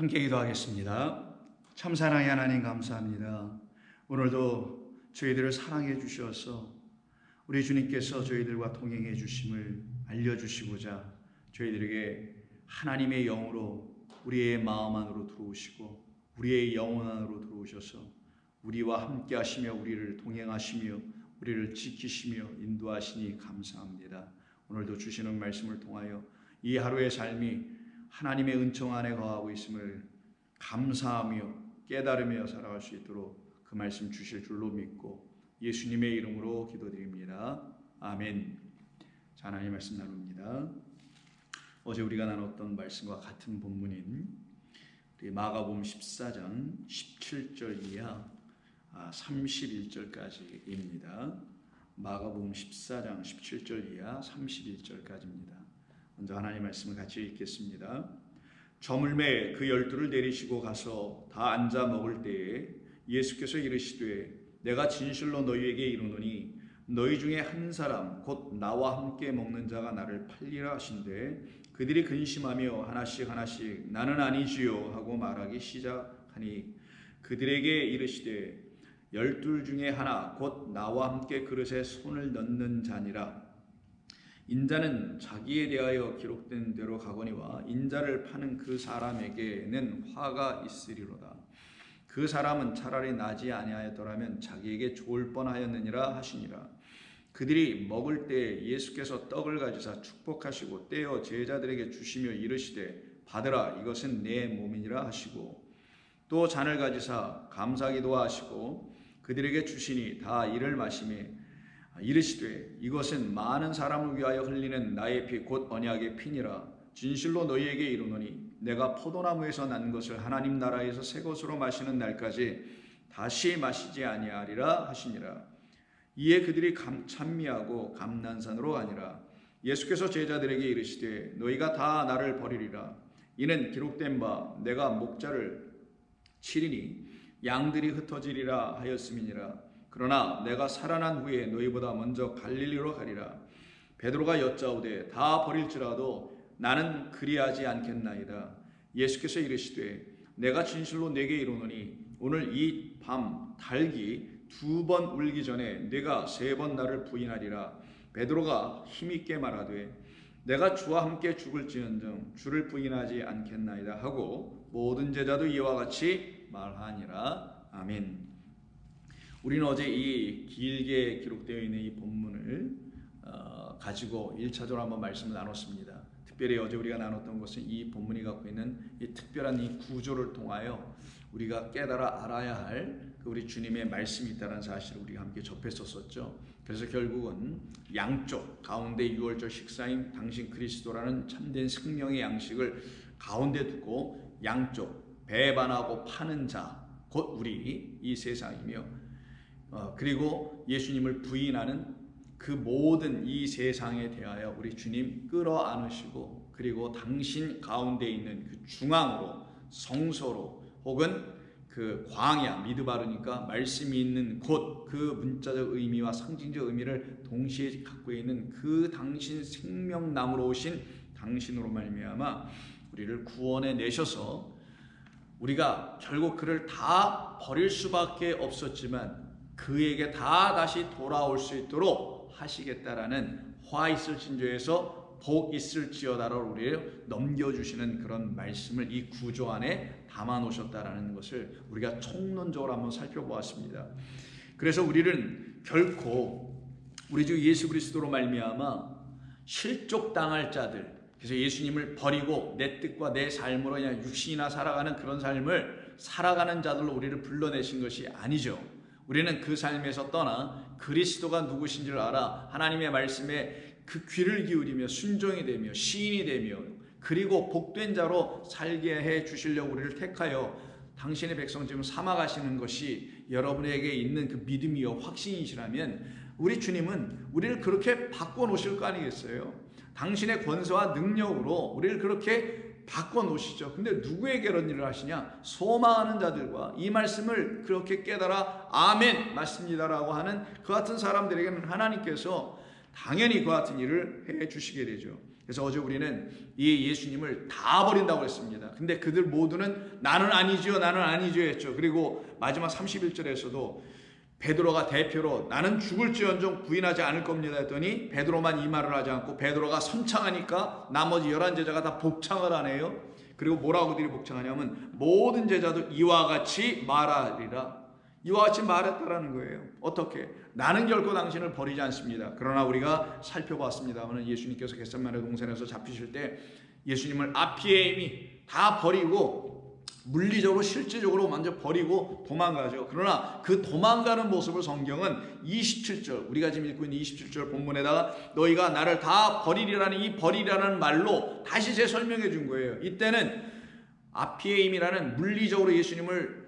함께 기도하겠습니다. 참 사랑의 하나님 감사합니다. 오늘도 저희들을 사랑해 주셔서 우리 주님께서 저희들과 동행해 주심을 알려주시고자 저희들에게 하나님의 영으로 우리의 마음 안으로 들어오시고 우리의 영혼 안으로 들어오셔서 우리와 함께 하시며 우리를 동행하시며 우리를 지키시며 인도하시니 감사합니다. 오늘도 주시는 말씀을 통하여 이 하루의 삶이 하나님의 은총 안에 거하고 있음을 감사하며 깨달으며 살아갈 수 있도록 그 말씀 주실 줄로 믿고 예수님의 이름으로 기도드립니다. 아멘. 자, 하나님 말씀 나눕니다. 어제 우리가 나눴던 말씀과 같은 본문인 우리 마가복음 14장 17절 이하 31절까지입니다. 마가복음 14장 17절 이하 31절까지입니다. 먼저 하나님 말씀을 같이 읽겠습니다. 저물매 그 12를 내리시고 가서 다 앉아 먹을 때에 예수께서 이르시되 내가 진실로 너희에게 이르노니 너희 중에 한 사람 곧 나와 함께 먹는 자가 나를 팔리라 하신대 그들이 근심하며 하나씩 나는 아니지요 하고 말하기 시작하니 그들에게 이르시되 12 중에 하나 곧 나와 함께 그릇에 손을 넣는 자니라. 인자는 자기에 대하여 기록된 대로 가거니와 인자를 파는 그 사람에게는 화가 있으리로다. 그 사람은 차라리 나지 아니하였더라면 자기에게 좋을 뻔하였느니라 하시니라. 그들이 먹을 때 예수께서 떡을 가지사 축복하시고 떼어 제자들에게 주시며 이르시되 받으라 이것은 내 몸이니라 하시고 또 잔을 가지사 감사기도 하시고 그들에게 주시니 다 이를 마시매 이르시되 이것은 많은 사람을 위하여 흘리는 나의 피 곧 언약의 피니라. 진실로 너희에게 이르노니 내가 포도나무에서 난 것을 하나님 나라에서 새 것으로 마시는 날까지 다시 마시지 아니하리라 하시니라. 이에 그들이 찬미하고 감난산으로 가니라. 예수께서 제자들에게 이르시되 너희가 다 나를 버리리라. 이는 기록된 바 내가 목자를 치리니 양들이 흩어지리라 하였음이니라. 그러나 내가 살아난 후에 너희보다 먼저 갈릴리로 가리라. 베드로가 여짜오되 다 버릴지라도 나는 그리하지 않겠나이다. 예수께서 이르시되 내가 진실로 내게 이르노니 오늘 이 밤 닭이 2번 울기 전에 네가 3번 나를 부인하리라. 베드로가 힘있게 말하되 내가 주와 함께 죽을지언정 주를 부인하지 않겠나이다 하고 모든 제자도 이와 같이 말하니라. 아멘. 우리는 어제 이 길게 기록되어 있는 이 본문을 가지고 1차적으로 한번 말씀을 나눴습니다. 특별히 어제 우리가 나눴던 것은 이 본문이 갖고 있는 이 특별한 이 구조를 통하여 우리가 깨달아 알아야 할 우리 주님의 말씀이 있다는 사실을 우리가 함께 접했었죠. 그래서 결국은 양쪽 가운데 유월절 식사인 당신 그리스도라는 참된 생명의 양식을 가운데 두고 양쪽 배반하고 파는 자 곧 우리 이 세상이며 그리고 예수님을 부인하는 그 모든 이 세상에 대하여 우리 주님 끌어안으시고 그리고 당신 가운데 있는 그 중앙으로 성소로 혹은 그 광야 미드바르니까 말씀이 있는 곳 그 문자적 의미와 상징적 의미를 동시에 갖고 있는 그 당신 생명나무로 오신 당신으로 말미암아 우리를 구원해 내셔서 우리가 결국 그를 다 버릴 수밖에 없었지만 그에게 다 다시 돌아올 수 있도록 하시겠다라는 화 있을 진조에서 복 있을지어다를 우리를 넘겨주시는 그런 말씀을 이 구조 안에 담아 놓으셨다라는 것을 우리가 총론적으로 한번 살펴보았습니다. 그래서 우리는 결코 우리 주 예수 그리스도로 말미암아 실족당할 자들, 그래서 예수님을 버리고 내 뜻과 내 삶으로 그냥 육신이나 살아가는 그런 삶을 살아가는 자들로 우리를 불러내신 것이 아니죠. 우리는 그 삶에서 떠나 그리스도가 누구신지를 알아 하나님의 말씀에 그 귀를 기울이며 순종이 되며 시인이 되며 그리고 복된 자로 살게 해 주시려고 우리를 택하여 당신의 백성 지금 삼아가시는 것이 여러분에게 있는 그 믿음이요 확신이시라면 우리 주님은 우리를 그렇게 바꿔놓으실 거 아니겠어요? 당신의 권세와 능력으로 우리를 그렇게 바꿔놓으시죠. 근데 누구에게 이런 일을 하시냐? 소망하는 자들과 이 말씀을 그렇게 깨달아 아멘 맞습니다라고 하는 그 같은 사람들에게는 하나님께서 당연히 그 같은 일을 해 주시게 되죠. 그래서 어제 우리는 이 예수님을 다 버린다고 했습니다. 근데 그들 모두는 나는 아니지요, 나는 아니지요 했죠. 그리고 마지막 31절에서도 베드로가 대표로 나는 죽을지언정 부인하지 않을 겁니다 했더니 베드로만 이 말을 하지 않고 베드로가 선창하니까 나머지 11제자가 다 복창을 하네요. 그리고 뭐라고 그들이 복창하냐면 모든 제자도 이와 같이 말하리라. 이와 같이 말했다라는 거예요. 어떻게? 나는 결코 당신을 버리지 않습니다. 그러나 우리가 살펴봤습니다만 예수님께서 겟세마네 동산에서 잡히실 때 예수님을 아피에임이 다 버리고 물리적으로 실질적으로 먼저 버리고 도망가죠. 그러나 그 도망가는 모습을 성경은 27절 우리가 지금 읽고 있는 27절 본문에다가 너희가 나를 다 버리리라는 이 버리라는 말로 다시 재설명해 준 거예요. 이때는 아피에임이라는 물리적으로 예수님을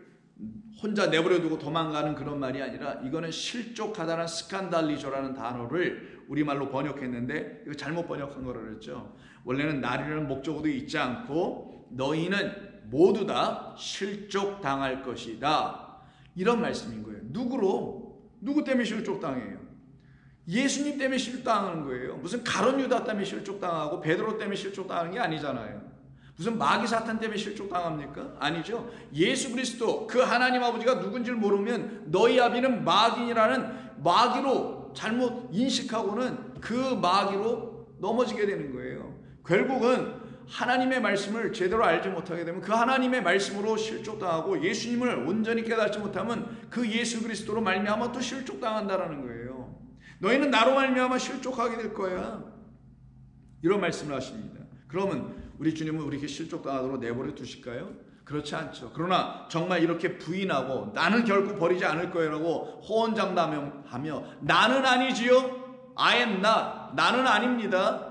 혼자 내버려 두고 도망가는 그런 말이 아니라 이거는 실족하다는 스칸달리조라는 단어를 우리말로 번역했는데 이거 잘못 번역한 거라 그랬죠. 원래는 날이라는 목적어도 있지 않고 너희는 모두 다 실족당할 것이다. 이런 말씀인 거예요. 누구 때문에 실족당해요? 예수님 때문에 실족당하는 거예요. 무슨 가룟 유다 때문에 실족당하고 베드로 때문에 실족당하는 게 아니잖아요. 무슨 마귀 사탄 때문에 실족당합니까? 아니죠. 예수 그리스도 그 하나님 아버지가 누군지를 모르면 너희 아비는 마귀라는 마귀로 잘못 인식하고는 그 마귀로 넘어지게 되는 거예요. 결국은 하나님의 말씀을 제대로 알지 못하게 되면 그 하나님의 말씀으로 실족당하고 예수님을 온전히 깨닫지 못하면 그 예수 그리스도로 말미암아 또 실족당한다라는 거예요. 너희는 나로 말미암아 실족하게 될 거야. 이런 말씀을 하십니다. 그러면 우리 주님은 우리에게 실족당하도록 내버려 두실까요? 그렇지 않죠. 그러나 정말 이렇게 부인하고 나는 결코 버리지 않을 거라고 호언장담하며 나는 아니지요. I am not. 나는 아닙니다.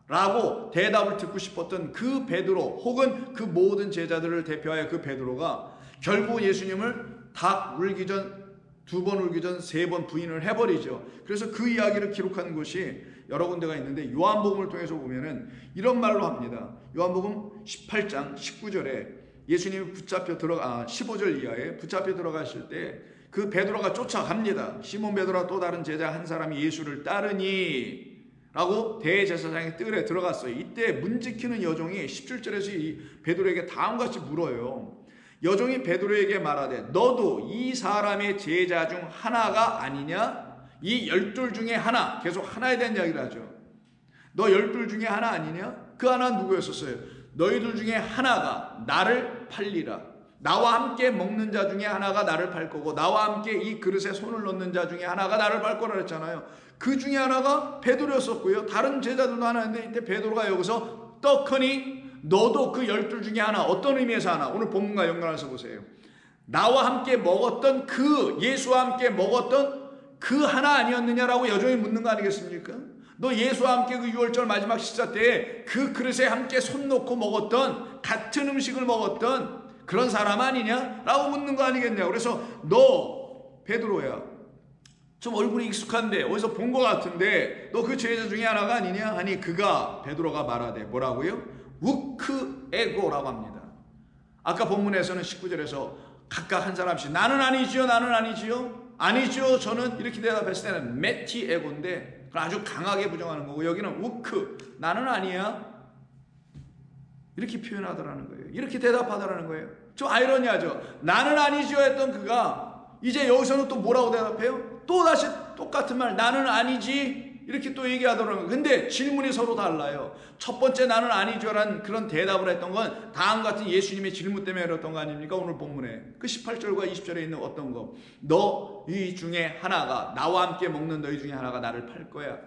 라고 대답을 듣고 싶었던 그 베드로 혹은 그 모든 제자들을 대표하여 그 베드로가 결국 예수님을 닭 울기 전 2번 울기 전 3번 부인을 해버리죠. 그래서 그 이야기를 기록한 곳이 여러 군데가 있는데 요한복음을 통해서 보면은 이런 말로 합니다. 요한복음 18장 19절에 예수님이 15절 이하에 붙잡혀 들어가실 때 그 베드로가 쫓아갑니다. 시몬 베드로와 또 다른 제자 한 사람이 예수를 따르니 라고 대제사장의 뜰에 들어갔어요. 이때 문지키는 여종이 17절에서 이 베드로에게 다음과 같이 물어요. 여종이 베드로에게 말하되 너도 이 사람의 제자 중 하나가 아니냐? 이 12 중에 하나, 계속 하나에 대한 이야기를 하죠. 너 12 중에 하나 아니냐? 그 하나는 누구였었어요? 너희들 중에 하나가 나를 팔리라. 나와 함께 먹는 자 중에 하나가 나를 팔 거고 나와 함께 이 그릇에 손을 넣는 자 중에 하나가 나를 팔 거라 그랬잖아요. 그 중에 하나가 베드로였었고요. 다른 제자들도 하나 있는데 이때 베드로가 여기서 떡하니 너도 그 12 중에 하나. 어떤 의미에서 하나? 오늘 본문과 연관해서 보세요. 나와 함께 먹었던 그 예수와 함께 먹었던 그 하나 아니었느냐라고 여종이 묻는 거 아니겠습니까? 너 예수와 함께 그 6월절 마지막 식사 때 그 그릇에 함께 손 놓고 먹었던 같은 음식을 먹었던 그런 사람 아니냐? 라고 묻는 거 아니겠냐? 그래서 너 베드로야. 좀 얼굴이 익숙한데 어디서 본 것 같은데 너 그 제자 중에 하나가 아니냐? 하니 그가 베드로가 말하되 뭐라고요? 우크 에고라고 합니다. 아까 본문에서는 19절에서 각각 한 사람씩 나는 아니지요, 나는 아니지요, 아니죠, 저는 이렇게 대답했을 때는 메티 에고인데 아주 강하게 부정하는 거고 여기는 우크 나는 아니야 이렇게 표현하더라는 거예요. 이렇게 대답하더라는 거예요. 좀 아이러니하죠. 나는 아니지요 했던 그가 이제 여기서는 또 뭐라고 대답해요? 또 다시 똑같은 말 나는 아니지 이렇게 또 얘기하더라는 거예요. 근데 질문이 서로 달라요. 첫 번째 나는 아니죠라는 그런 대답을 했던 건 다음과 같은 예수님의 질문 때문에 그랬던 거 아닙니까? 오늘 본문에 그 18절과 20절에 있는 어떤 거 너 이 중에 하나가 나와 함께 먹는 너희 중에 하나가 나를 팔 거야.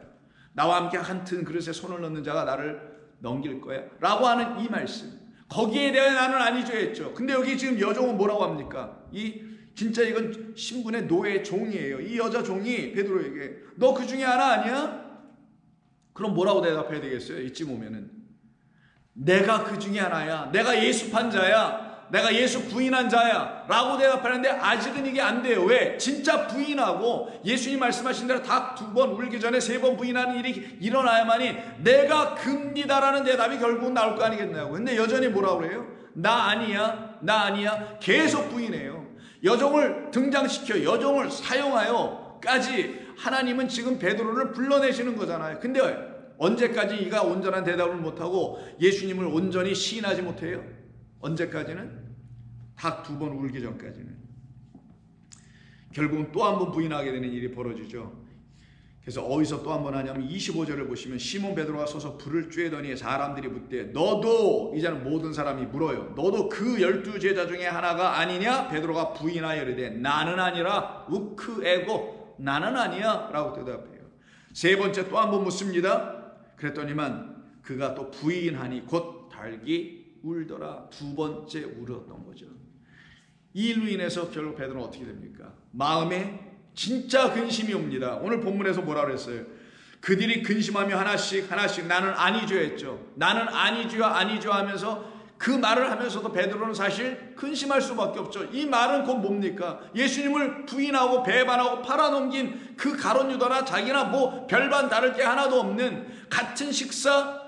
나와 함께 한 튼 그릇에 손을 넣는 자가 나를 넘길 거야 라고 하는 이 말씀 거기에 대해 나는 아니죠 했죠. 근데 여기 지금 여종은 뭐라고 합니까? 진짜 이건 신분의 노예 종이에요. 이 여자 종이 베드로에게 너 그 중에 하나 아니야? 그럼 뭐라고 대답해야 되겠어요? 이쯤 오면은 내가 그 중에 하나야. 내가 예수 판자야. 내가 예수 부인한 자야 라고 대답하는데 아직은 이게 안 돼요. 왜? 진짜 부인하고 예수님 말씀하신 대로 닭 2번 울기 전에 3번 부인하는 일이 일어나야만이 내가 큽니다라는 대답이 결국은 나올 거 아니겠냐고. 근데 여전히 뭐라고 그래요? 나 아니야, 나 아니야 계속 부인해요. 여종을 등장시켜 여종을 사용하여까지 하나님은 지금 베드로를 불러내시는 거잖아요. 근데 언제까지 이가 온전한 대답을 못하고 예수님을 온전히 시인하지 못해요? 언제까지는? 닭 2번 울기 전까지는. 결국은 또 한 번 부인하게 되는 일이 벌어지죠. 그래서 어디서 또 한 번 하냐면 25절을 보시면 시몬 베드로가 서서 불을 쬐더니 사람들이 묻되 너도, 이제는 모든 사람이 물어요. 너도 그 12 제자 중에 하나가 아니냐? 베드로가 부인하여 이르되 나는 아니라 우크에고, 나는 아니야 라고 대답해요. 세 번째 또 한 번 묻습니다. 그랬더니만 그가 또 부인하니 곧 닭이 울더라. 2번째 울었던 거죠. 이 일로 인해서 결국 베드로는 어떻게 됩니까? 마음에 진짜 근심이 옵니다. 오늘 본문에서 뭐라 그랬어요? 그들이 근심하며 하나씩 나는 아니죠 했죠. 나는 아니죠 하면서 그 말을 하면서도 베드로는 사실 근심할 수밖에 없죠. 이 말은 곧 뭡니까? 예수님을 부인하고 배반하고 팔아넘긴 그 가룟 유다나 자기나 뭐 별반 다를 게 하나도 없는, 같은 식사,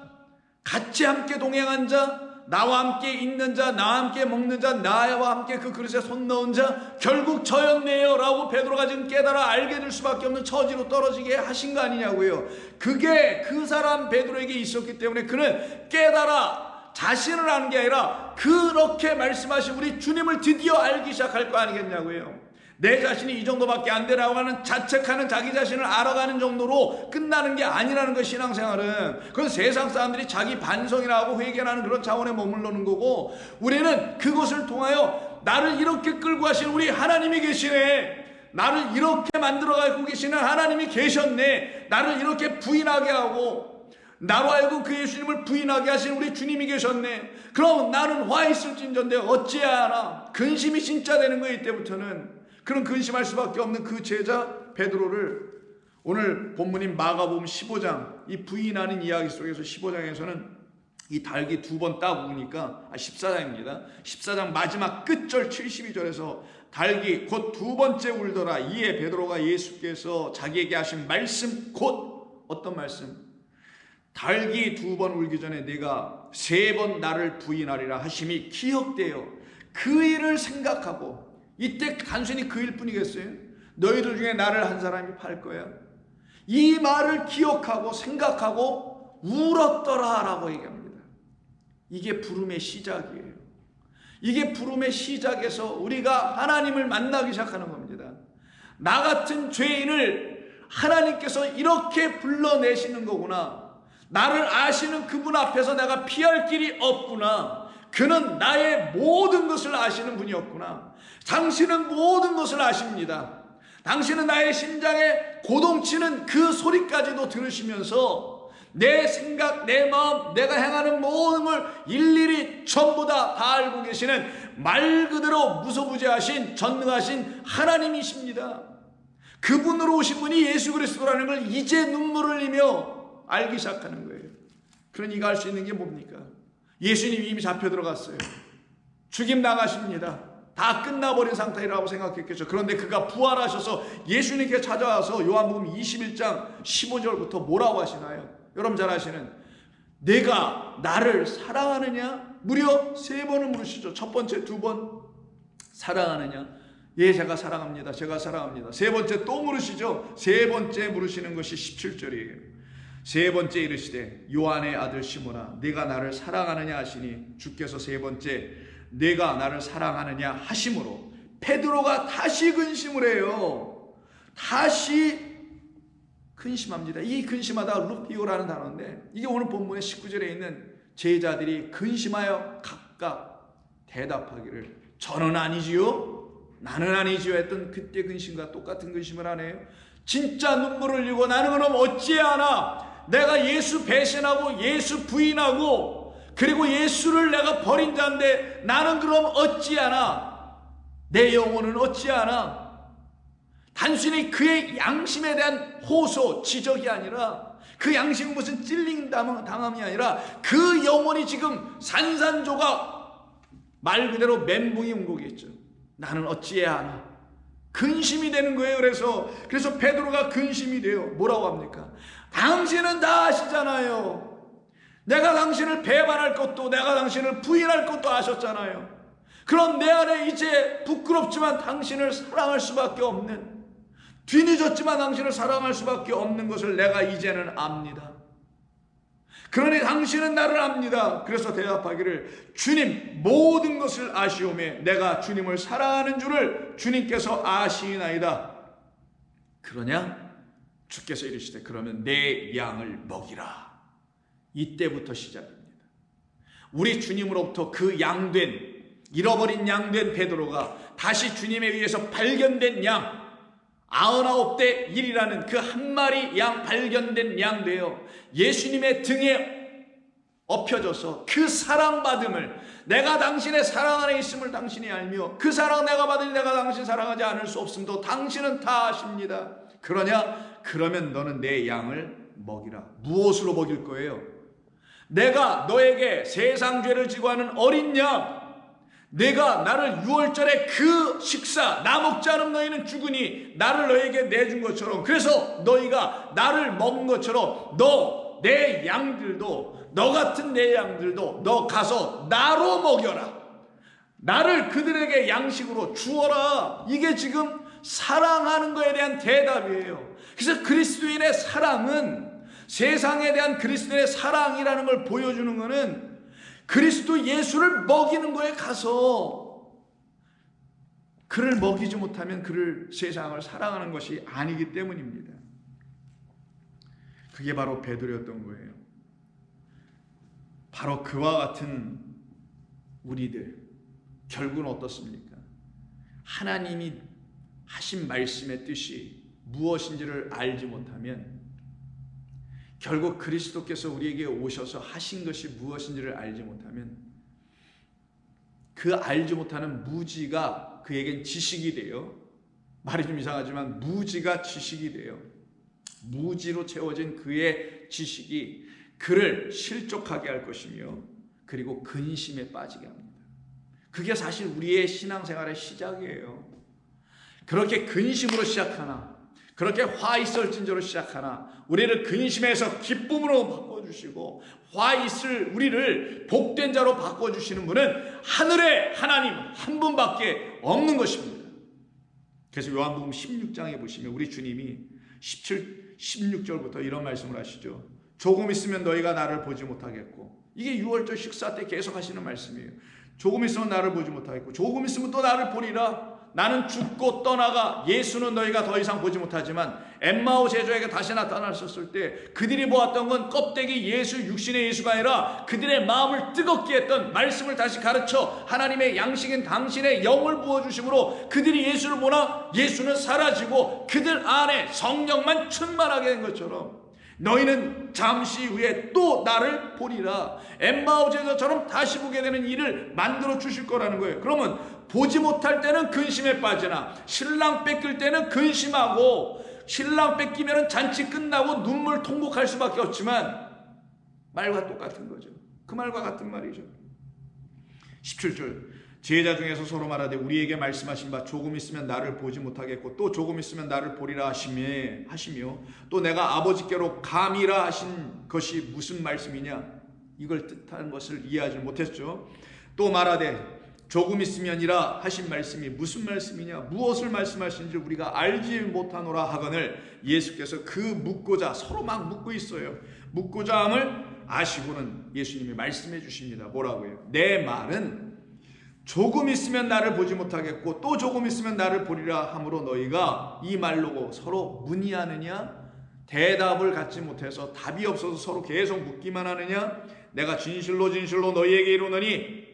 같이 함께 동행한 자, 나와 함께 있는 자, 나와 함께 먹는 자, 나와 함께 그 그릇에 손 넣은 자, 결국 저였네요 라고 베드로가 지금 깨달아 알게 될 수밖에 없는 처지로 떨어지게 하신 거 아니냐고요. 그게 그 사람 베드로에게 있었기 때문에 그는 깨달아 자신을 아는 게 아니라 그렇게 말씀하신 우리 주님을 드디어 알기 시작할 거 아니겠냐고요. 내 자신이 이 정도밖에 안 되라고 하는 자책하는 자기 자신을 알아가는 정도로 끝나는 게 아니라는 것. 신앙생활은 그건 세상 사람들이 자기 반성이라 하고 회개하는 그런 차원에 머물러는 거고, 우리는 그것을 통하여 나를 이렇게 끌고 가신 우리 하나님이 계시네, 나를 이렇게 만들어가고 계시는 하나님이 계셨네, 나를 이렇게 부인하게 하고 나로 하여금 그 예수님을 부인하게 하신 우리 주님이 계셨네, 그럼 나는 화 있을진전데 어찌하나. 근심이 진짜 되는 거예요. 이때부터는 그런 근심할 수밖에 없는 그 제자 베드로를 오늘 본문인 마가복음 15장 이 부인하는 이야기 속에서 15장에서는 이 닭이 2번 딱 우니까 14장입니다. 14장 마지막 끝절 72절에서 닭이 곧 2번째 울더라. 이에 베드로가 예수께서 자기에게 하신 말씀, 곧 어떤 말씀? 닭이 2번 울기 전에 내가 3번 나를 부인하리라 하심이 기억되어 그 일을 생각하고, 이때 단순히 그 일뿐이겠어요? 너희들 중에 나를 한 사람이 팔 거야. 이 말을 기억하고 생각하고 울었더라 라고 얘기합니다. 이게 부름의 시작이에요. 이게 부름의 시작에서 우리가 하나님을 만나기 시작하는 겁니다. 나 같은 죄인을 하나님께서 이렇게 불러내시는 거구나. 나를 아시는 그분 앞에서 내가 피할 길이 없구나. 그는 나의 모든 것을 아시는 분이었구나. 당신은 모든 것을 아십니다. 당신은 나의 심장에 고동치는 그 소리까지도 들으시면서 내 생각, 내 마음, 내가 행하는 모든 걸 일일이 전부 다 알고 계시는 말 그대로 무소부재하신 전능하신 하나님이십니다. 그분으로 오신 분이 예수 그리스도라는 걸 이제 눈물을 흘리며 알기 시작하는 거예요. 그러니 이거 알 수 있는 게 뭡니까? 예수님이 이미 잡혀 들어갔어요. 죽임 당하십니다. 다 끝나버린 상태라고 생각했겠죠. 그런데 그가 부활하셔서 예수님께 찾아와서 요한복음 21장 15절부터 뭐라고 하시나요? 여러분 잘 아시는, 내가 나를 사랑하느냐? 무려 3번을 물으시죠. 첫 번째, 2번 사랑하느냐? 예, 제가 사랑합니다. 제가 사랑합니다. 3번째 또 물으시죠. 3번째 물으시는 것이 17절이에요. 3번째 이르시되 요한의 아들 시몬아 네가 나를 사랑하느냐 하시니 주께서 3번째 내가 나를 사랑하느냐 하심으로 베드로가 다시 근심을 해요. 다시 근심합니다. 이 근심하다 루피오라는 단어인데, 이게 오늘 본문의 19절에 있는 제자들이 근심하여 각각 대답하기를 저는 아니지요, 나는 아니지요 했던 그때 근심과 똑같은 근심을 하네요. 진짜 눈물을 흘리고 나는 그럼 어찌하나, 내가 예수 배신하고 예수 부인하고 그리고 예수를 내가 버린 자인데 나는 그럼 어찌하나, 내 영혼은 어찌하나. 단순히 그의 양심에 대한 호소, 지적이 아니라, 그 양심은 무슨 찔림 당함이 아니라 그 영혼이 지금 산산조각 말 그대로 멘붕이 온 거겠죠. 나는 어찌해야 하나. 근심이 되는 거예요. 그래서 베드로가 근심이 돼요. 뭐라고 합니까? 당신은 다 아시잖아요. 내가 당신을 배반할 것도 내가 당신을 부인할 것도 아셨잖아요. 그럼 내 안에 이제 부끄럽지만 당신을 사랑할 수밖에 없는, 뒤늦었지만 당신을 사랑할 수밖에 없는 것을 내가 이제는 압니다. 그러니 당신은 나를 압니다. 그래서 대답하기를 주님 모든 것을 아시오매 내가 주님을 사랑하는 줄을 주님께서 아시나이다. 그러냐? 주께서 이르시되 그러면 내 양을 먹이라. 이때부터 시작입니다. 우리 주님으로부터 그 양된 잃어버린 양된 베드로가 다시 주님에 의해서 발견된 양 99대 1이라는 그 한 마리 양 발견된 양 되어 예수님의 등에 엎혀져서 그 사랑받음을 내가 당신의 사랑 안에 있음을 당신이 알며 그 사랑 내가 받으니 내가 당신 사랑하지 않을 수 없음도 당신은 다 아십니다. 그러냐? 그러면 너는 내 양을 먹이라. 무엇으로 먹일 거예요? 내가 너에게 세상 죄를 지고 하는 어린 양, 내가 나를 유월절에 그 식사 나 먹지 않으면 너희는 죽으니 나를 너에게 내준 것처럼, 그래서 너희가 나를 먹은 것처럼 내 양들도, 너 같은 내 양들도 너 가서 나로 먹여라. 나를 그들에게 양식으로 주어라. 이게 지금 사랑하는 것에 대한 대답이에요. 그래서 그리스도인의 사랑은, 세상에 대한 그리스도인의 사랑이라는 걸 보여주는 것은 그리스도 예수를 먹이는 거에 가서 그를 먹이지 못하면 그를 세상을 사랑하는 것이 아니기 때문입니다. 그게 바로 베드로였던 거예요. 바로 그와 같은 우리들 결국은 어떻습니까? 하나님이 하신 말씀의 뜻이 무엇인지를 알지 못하면, 결국 그리스도께서 우리에게 오셔서 하신 것이 무엇인지를 알지 못하면 그 알지 못하는 무지가 그에겐 지식이 돼요. 말이 좀 이상하지만 무지가 지식이 돼요. 무지로 채워진 그의 지식이 그를 실족하게 할 것이며 그리고 근심에 빠지게 합니다. 그게 사실 우리의 신앙생활의 시작이에요. 그렇게 근심으로 시작하나, 그렇게 화 있을 진저로 시작하나 우리를 근심에서 기쁨으로 바꿔주시고 화 있을 우리를 복된 자로 바꿔주시는 분은 하늘의 하나님 한 분밖에 없는 것입니다. 그래서 요한복음 16장에 보시면 우리 주님이 16절부터 이런 말씀을 하시죠. 조금 있으면 너희가 나를 보지 못하겠고, 이게 6월절 식사 때 계속 하시는 말씀이에요. 조금 있으면 나를 보지 못하겠고 조금 있으면 또 나를 보리라. 나는 죽고 떠나가 예수는 너희가 더 이상 보지 못하지만 엠마오 제자에게 다시 나타났었을 때 그들이 보았던 건 껍데기 예수, 육신의 예수가 아니라 그들의 마음을 뜨겁게 했던 말씀을 다시 가르쳐 하나님의 양식인 당신의 영을 부어주심으로 그들이 예수를 보나 예수는 사라지고 그들 안에 성령만 충만하게 된 것처럼 너희는 잠시 후에 또 나를 보리라. 엠마오 제자처럼 다시 보게 되는 일을 만들어 주실 거라는 거예요. 그러면 보지 못할 때는 근심에 빠지나 신랑 뺏길 때는 근심하고, 신랑 뺏기면 잔치 끝나고 눈물 통곡할 수밖에 없지만 말과 똑같은 거죠. 그 말과 같은 말이죠. 17절 제자 중에서 서로 말하되 우리에게 말씀하신 바 조금 있으면 나를 보지 못하겠고 또 조금 있으면 나를 보리라 하시며 또 내가 아버지께로 감이라 하신 것이 무슨 말씀이냐, 이걸 뜻하는 것을 이해하지 못했죠. 또 말하되 조금 있으면이라 하신 말씀이 무슨 말씀이냐, 무엇을 말씀하시는지 우리가 알지 못하노라 하거늘 예수께서 그 묻고자, 서로 막 묻고 있어요. 묻고자 함을 아시고는 예수님이 말씀해 주십니다. 뭐라고요? 내 말은 조금 있으면 나를 보지 못하겠고 또 조금 있으면 나를 보리라 함으로 너희가 이 말로 서로 문의하느냐? 대답을 갖지 못해서 답이 없어서 서로 계속 묻기만 하느냐? 내가 진실로 진실로 너희에게 이르노니,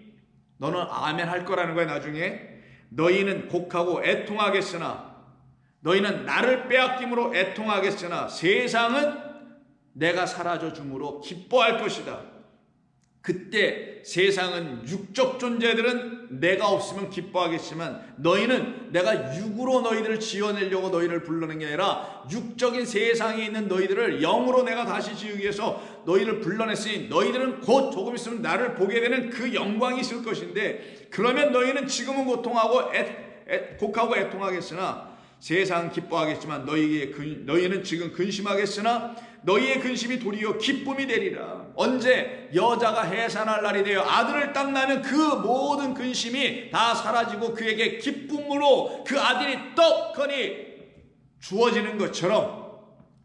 너는 아멘 할 거라는 거야. 나중에 너희는 곡하고 애통하겠으나, 너희는 나를 빼앗김으로 애통하겠으나 세상은 내가 사라져 줌으로 기뻐할 것이다. 그때 세상은 육적 존재들은 내가 없으면 기뻐하겠지만 너희는 내가 육으로 너희들을 지어내려고 너희를 불러낸 게 아니라 육적인 세상에 있는 너희들을 영으로 내가 다시 지우기 위해서 너희를 불러냈으니 너희들은 곧 조금 있으면 나를 보게 되는 그 영광이 있을 것인데, 그러면 너희는 지금은 고통하고 곡하고 애통하겠으나 세상은 기뻐하겠지만 너희는 지금 근심하겠으나 너희의 근심이 도리어 기쁨이 되리라. 언제? 여자가 해산할 날이 되어 아들을 딱 낳으면 그 모든 근심이 다 사라지고 그에게 기쁨으로 그 아들이 떡하니 주어지는 것처럼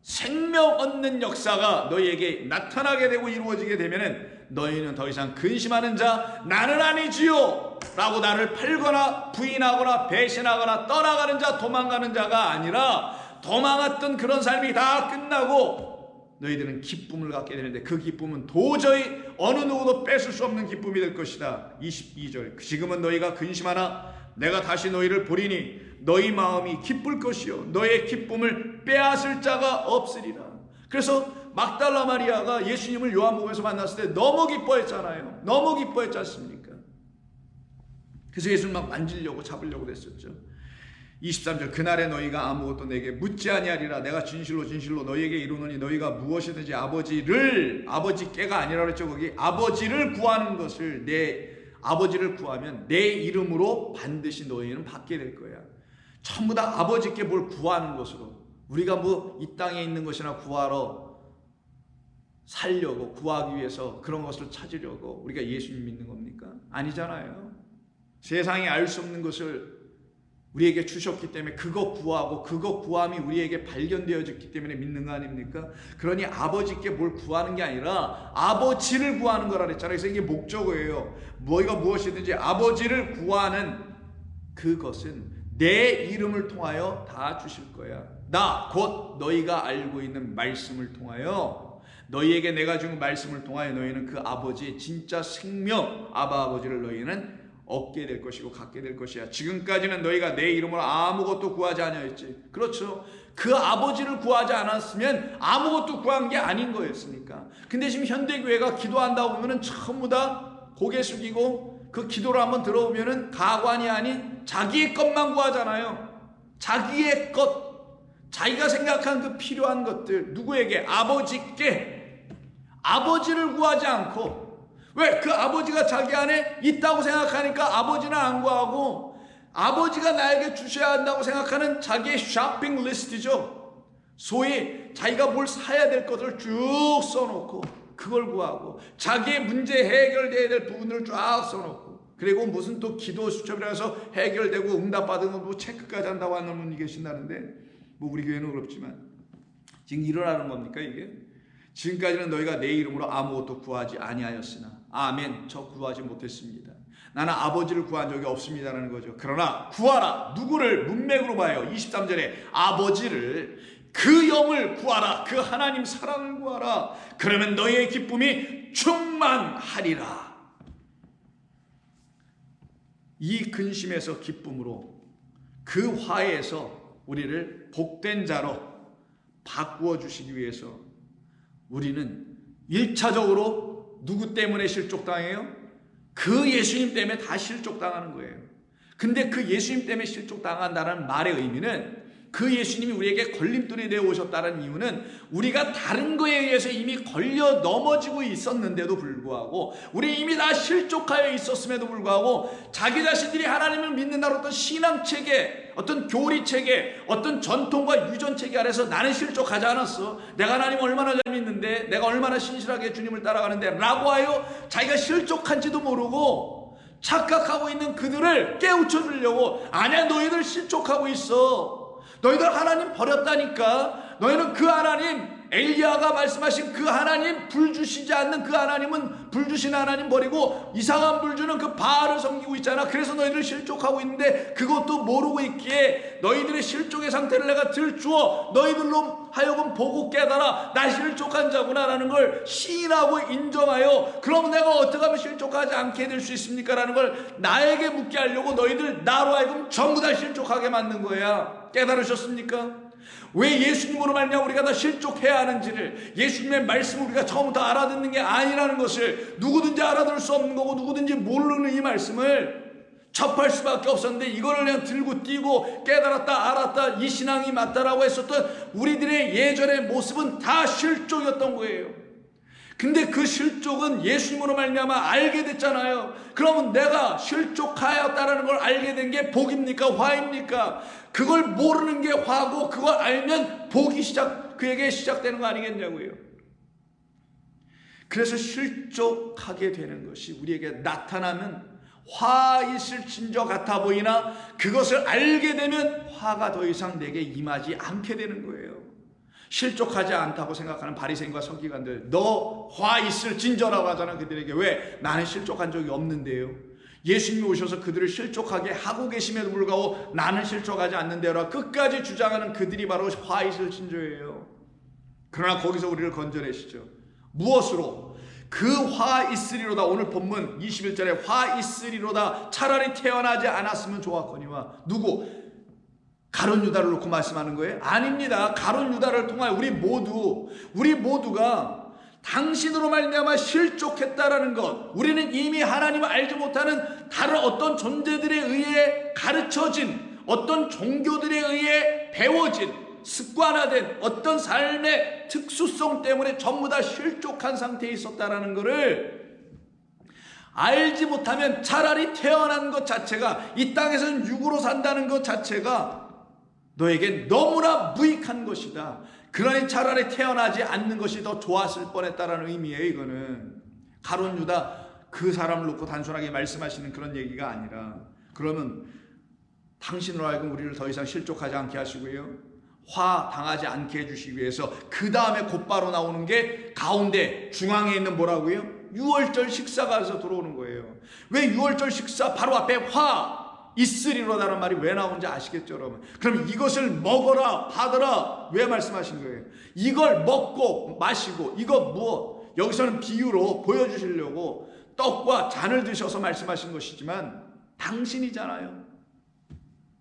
생명 얻는 역사가 너희에게 나타나게 되고 이루어지게 되면은 너희는 더 이상 근심하는 자 나는 아니지요 라고 나를 팔거나 부인하거나 배신하거나 떠나가는 자 도망가는 자가 아니라 도망했던 그런 삶이 다 끝나고 너희들은 기쁨을 갖게 되는데 그 기쁨은 도저히 어느 누구도 뺏을 수 없는 기쁨이 될 것이다. 22절 지금은 너희가 근심하나 내가 다시 너희를 보리니 너희 마음이 기쁠 것이요 너의 기쁨을 빼앗을 자가 없으리라. 그래서 막달라 마리아가 예수님을 요한복음에서 만났을 때 너무 기뻐했잖아요. 너무 기뻐했지 않습니까? 그래서 예수를 막 만지려고 잡으려고 그랬었죠. 23절 그날에 너희가 아무것도 내게 묻지 아니하리라. 내가 진실로 진실로 너희에게 이루노니 너희가 무엇이든지 아버지께가 아니라 그랬죠. 거기 아버지를 구하는 것을 내 아버지를 구하면 내 이름으로 반드시 너희는 받게 될 거야. 전부 다 아버지께 뭘 구하는 것으로 우리가 뭐 이 땅에 있는 것이나 구하러 살려고 구하기 위해서 그런 것을 찾으려고 우리가 예수님 믿는 겁니까? 아니잖아요. 세상에 알 수 없는 것을 우리에게 주셨기 때문에 그거 구하고 그거 구함이 우리에게 발견되어졌기 때문에 믿는 거 아닙니까? 그러니 아버지께 뭘 구하는 게 아니라 아버지를 구하는 거라 그랬잖아요. 그래서 이게 목적어예요. 너희가 무엇이든지 아버지를 구하는 그것은 내 이름을 통하여 다 주실 거야. 나 곧 너희가 알고 있는 말씀을 통하여 너희에게 내가 준 말씀을 통하여 너희는 그 아버지의 진짜 생명 아바 아버지를 너희는 얻게 될 것이고 갖게 될 것이야. 지금까지는 너희가 내 이름으로 아무것도 구하지 않았지. 그렇죠. 그 아버지를 구하지 않았으면 아무것도 구한 게 아닌 거였으니까. 근데 지금 현대교회가 기도한다고 보면은 전부 다 고개 숙이고 그 기도를 한번 들어보면은 가관이 아닌 자기의 것만 구하잖아요. 자기의 것. 자기가 생각한 그 필요한 것들. 누구에게? 아버지께. 아버지를 구하지 않고 왜? 그 아버지가 자기 안에 있다고 생각하니까 아버지는 안 구하고 아버지가 나에게 주셔야 한다고 생각하는 자기의 쇼핑 리스트죠. 소위 자기가 뭘 사야 될 것을 쭉 써놓고 그걸 구하고 자기의 문제 해결돼야 될 부분을 쫙 써놓고 그리고 무슨 또 기도 수첩이라 해서 해결되고 응답받은 거 뭐 체크까지 한다고 하는 분이 계신다는데 뭐 우리 교회는 그렇지만 지금 일어나는 겁니까 이게? 지금까지는 너희가 내 이름으로 아무것도 구하지 아니하였으나 아멘 저 구하지 못했습니다. 나는 아버지를 구한 적이 없습니다라는 거죠. 그러나 구하라. 누구를? 문맥으로 봐요. 23절에 아버지를 그 영을 구하라. 그 하나님 사랑을 구하라. 그러면 너희의 기쁨이 충만하리라. 이 근심에서 기쁨으로 그 화해에서 우리를 복된 자로 바꾸어 주시기 위해서 우리는 1차적으로 누구 때문에 실족당해요? 그 예수님 때문에 다 실족당하는 거예요. 근데 그 예수님 때문에 실족당한다는 말의 의미는 그 예수님이 우리에게 걸림돌이 되어 오셨다는 이유는 우리가 다른 거에 의해서 이미 걸려 넘어지고 있었는데도 불구하고 우리 이미 다 실족하여 있었음에도 불구하고 자기 자신들이 하나님을 믿는다는 어떤 신앙체계 어떤 교리체계 어떤 전통과 유전체계 아래서 나는 실족하지 않았어. 내가 하나님을 얼마나 잘 믿는데 내가 얼마나 신실하게 주님을 따라가는데 라고 하여 자기가 실족한지도 모르고 착각하고 있는 그들을 깨우쳐 주려고 아니야 너희들 실족하고 있어. 너희들 하나님 버렸다니까. 너희는 그 하나님 엘리야가 말씀하신 그 하나님 불 주시지 않는 그 하나님은 불 주신 하나님 버리고 이상한 불 주는 그 바알을 섬기고 있잖아. 그래서 너희들 실족하고 있는데 그것도 모르고 있기에 너희들의 실족의 상태를 내가 들주어 너희들로 하여금 보고 깨달아 나 실족한 자구나 라는 걸 시인하고 인정하여 그럼 내가 어떻게 하면 실족하지 않게 될 수 있습니까? 라는 걸 나에게 묻게 하려고 너희들 나로 하여금 전부 다 실족하게 만든 거야. 깨달으셨습니까? 왜 예수님으로 말미암아 우리가 다 실족해야 하는지를 예수님의 말씀을 우리가 처음부터 알아듣는 게 아니라는 것을 누구든지 알아들을 수 없는 거고 누구든지 모르는 이 말씀을 접할 수밖에 없었는데 이거를 그냥 들고 뛰고 깨달았다 알았다 이 신앙이 맞다라고 했었던 우리들의 예전의 모습은 다 실족이었던 거예요. 근데 그 실족은 예수님으로 말미암아 알게 됐잖아요. 그러면 내가 실족하였다라는 걸 알게 된 게 복입니까? 화입니까? 그걸 모르는 게 화고 그걸 알면 복이 그에게 시작되는 거 아니겠냐고요. 그래서 실족하게 되는 것이 우리에게 나타나면 화 있을 진저 같아 보이나 그것을 알게 되면 화가 더 이상 내게 임하지 않게 되는 거예요. 실족하지 않다고 생각하는 바리새인과 서기관들, 너 화 있을 진저라고 하잖아 그들에게. 왜? 나는 실족한 적이 없는데요. 예수님이 오셔서 그들을 실족하게 하고 계심에도 불구하고 나는 실족하지 않는데요라 끝까지 주장하는 그들이 바로 화 있을 진저예요. 그러나 거기서 우리를 건져내시죠. 무엇으로? 그 화 있으리로다. 오늘 본문 21절에 화 있으리로다. 차라리 태어나지 않았으면 좋았거니와. 누구? 가룟 유다를 놓고 말씀하는 거예요? 아닙니다. 가룟 유다를 통하여 우리 모두가 당신으로 말미암아 실족했다라는 것, 우리는 이미 하나님을 알지 못하는 다른 어떤 존재들에 의해 가르쳐진, 어떤 종교들에 의해 배워진, 습관화된 어떤 삶의 특수성 때문에 전부 다 실족한 상태에 있었다라는 것을 알지 못하면 차라리 태어난 것 자체가, 이 땅에서는 육으로 산다는 것 자체가 너에게 너무나 무익한 것이다. 그러니 차라리 태어나지 않는 것이 더 좋았을 뻔했다라는 의미예요. 이거는 가룟 유다 그 사람을 놓고 단순하게 말씀하시는 그런 얘기가 아니라, 그러면 당신으로 하여금 우리를 더 이상 실족하지 않게 하시고요, 화 당하지 않게 해주시기 위해서 그 다음에 곧바로 나오는 게 가운데 중앙에 있는 뭐라고요? 유월절 식사가 해서 들어오는 거예요. 왜 유월절 식사 바로 앞에 화 있으리로다라는 말이 왜 나오는지 아시겠죠, 여러분? 그럼 이것을 먹어라, 받아라, 왜 말씀하신 거예요? 이걸 먹고 마시고, 이거 무엇? 여기서는 비유로 보여주시려고 떡과 잔을 드셔서 말씀하신 것이지만 당신이잖아요.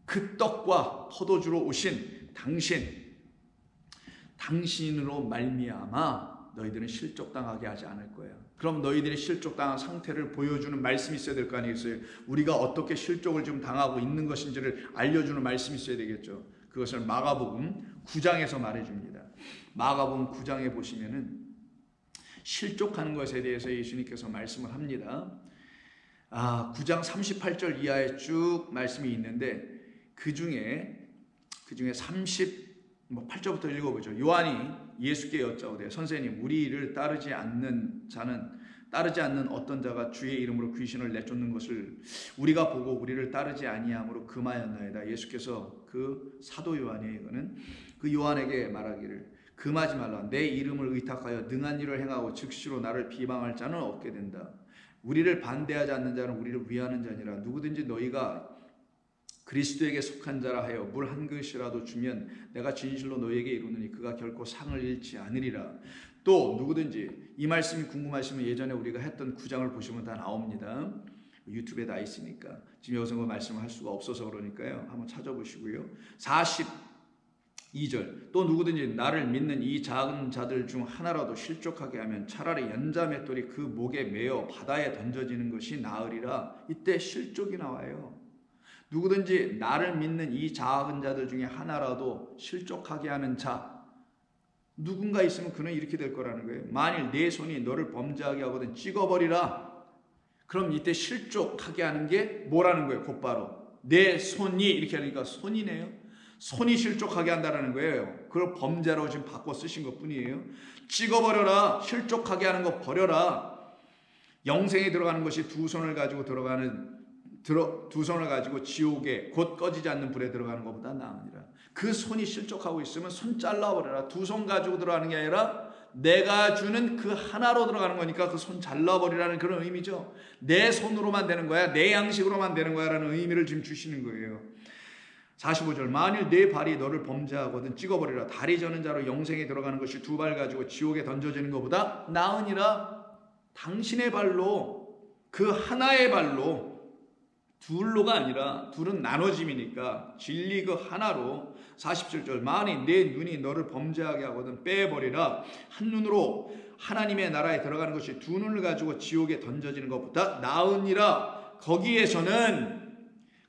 그 떡과 포도주로 오신 당신으로 말미암아 너희들은 실족당하게 하지 않을 거야. 그럼 너희들이 실족당한 상태를 보여주는 말씀이 있어야 될 거 아니겠어요? 우리가 어떻게 실족을 지금 당하고 있는 것인지를 알려주는 말씀이 있어야 되겠죠. 그것을 마가복음 9장에서 말해줍니다. 마가복음 9장에 보시면은 실족하는 것에 대해서 예수님께서 말씀을 합니다. 9장 38절 이하에 쭉 말씀이 있는데 그 중에 8절부터 읽어보죠. 요한이 예수께 여짜오되 선생님, 우리를 따르지 않는 어떤 자가 주의 이름으로 귀신을 내쫓는 것을 우리가 보고 우리를 따르지 아니함으로 금하였나이다. 예수께서 그 사도 요한이에요. 이거는 그 요한에게 말하기를 금하지 말라. 내 이름을 의탁하여 능한 일을 행하고 즉시로 나를 비방할 자는 없게 된다. 우리를 반대하지 않는 자는 우리를 위하는 자니라. 누구든지 너희가 그리스도에게 속한 자라 하여 물 한 그릇이라도 주면 내가 진실로 너희에게 이루노니 그가 결코 상을 잃지 않으리라. 또 누구든지, 이 말씀이 궁금하시면 예전에 우리가 했던 9장을 보시면 다 나옵니다. 유튜브에 다 있으니까 지금 여기서 그 말씀을 할 수가 없어서 그러니까요, 한번 찾아보시고요. 42절, 또 누구든지 나를 믿는 이 작은 자들 중 하나라도 실족하게 하면 차라리 연자 맷돌이 그 목에 매어 바다에 던져지는 것이 나으리라. 이때 실족이 나와요. 누구든지 나를 믿는 이 작은 자들 중에 하나라도 실족하게 하는 자, 누군가 있으면 그는 이렇게 될 거라는 거예요. 만일 내 손이 너를 범죄하게 하거든 찍어버리라. 그럼 이때 실족하게 하는 게 뭐라는 거예요? 곧바로 내 손이, 이렇게 하니까 손이네요. 손이 실족하게 한다는 거예요. 그걸 범죄로 지금 바꿔 쓰신 것 뿐이에요. 찍어버려라. 실족하게 하는 거 버려라. 영생에 들어가는 것이 두 손을 가지고 지옥에 곧 꺼지지 않는 불에 들어가는 것보다 나으니라. 그 손이 실족하고 있으면 손 잘라버려라. 두 손 가지고 들어가는 게 아니라 내가 주는 그 하나로 들어가는 거니까 그 손 잘라버리라는 그런 의미죠. 내 손으로만 되는 거야, 내 양식으로만 되는 거야 라는 의미를 지금 주시는 거예요. 45절, 만일 내 발이 너를 범죄하거든 찍어버리라. 다리 저는 자로 영생에 들어가는 것이 두 발 가지고 지옥에 던져지는 것보다 나으니라. 당신의 발로, 그 하나의 발로, 둘로가 아니라 둘은 나눠짐이니까 진리 그 하나로. 47절, 만일 내 눈이 너를 범죄하게 하거든 빼버리라. 한 눈으로 하나님의 나라에 들어가는 것이 두 눈을 가지고 지옥에 던져지는 것보다 나으니라. 거기에서는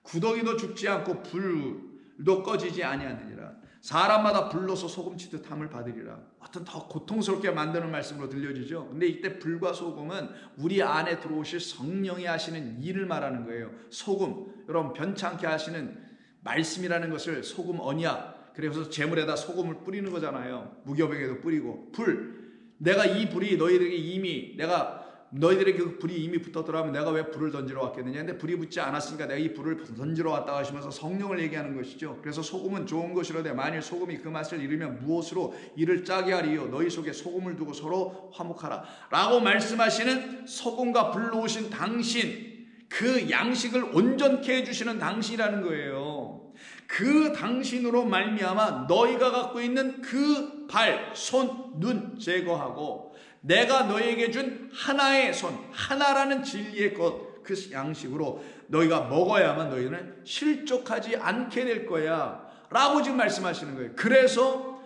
구더기도 죽지 않고 불도 꺼지지 아니하느니라. 사람마다 불로서 소금치듯 함을 받으리라. 어떤 더 고통스럽게 만드는 말씀으로 들려지죠. 근데 이때 불과 소금은 우리 안에 들어오실 성령이 하시는 일을 말하는 거예요. 소금, 여러분 변찮게 하시는 말씀이라는 것을 소금 언약, 그래서 제물에다 소금을 뿌리는 거잖아요. 무교병에도 뿌리고. 불, 내가 이 불이 너희들에게 이미 내가 너희들에게 그 불이 이미 붙었더라면 내가 왜 불을 던지러 왔겠느냐. 근데 불이 붙지 않았으니까 내가 이 불을 던지러 왔다 하시면서 성령을 얘기하는 것이죠. 그래서 소금은 좋은 것이로되 만일 소금이 그 맛을 잃으면 무엇으로 이를 짜게 하리요. 너희 속에 소금을 두고 서로 화목하라 라고 말씀하시는 소금과 불로 오신 당신, 그 양식을 온전케 해주시는 당신이라는 거예요. 그 당신으로 말미암아 너희가 갖고 있는 그 발, 손, 눈 제거하고 내가 너희에게 준 하나의 손, 하나라는 진리의 것, 그 양식으로 너희가 먹어야만 너희는 실족하지 않게 될 거야 라고 지금 말씀하시는 거예요. 그래서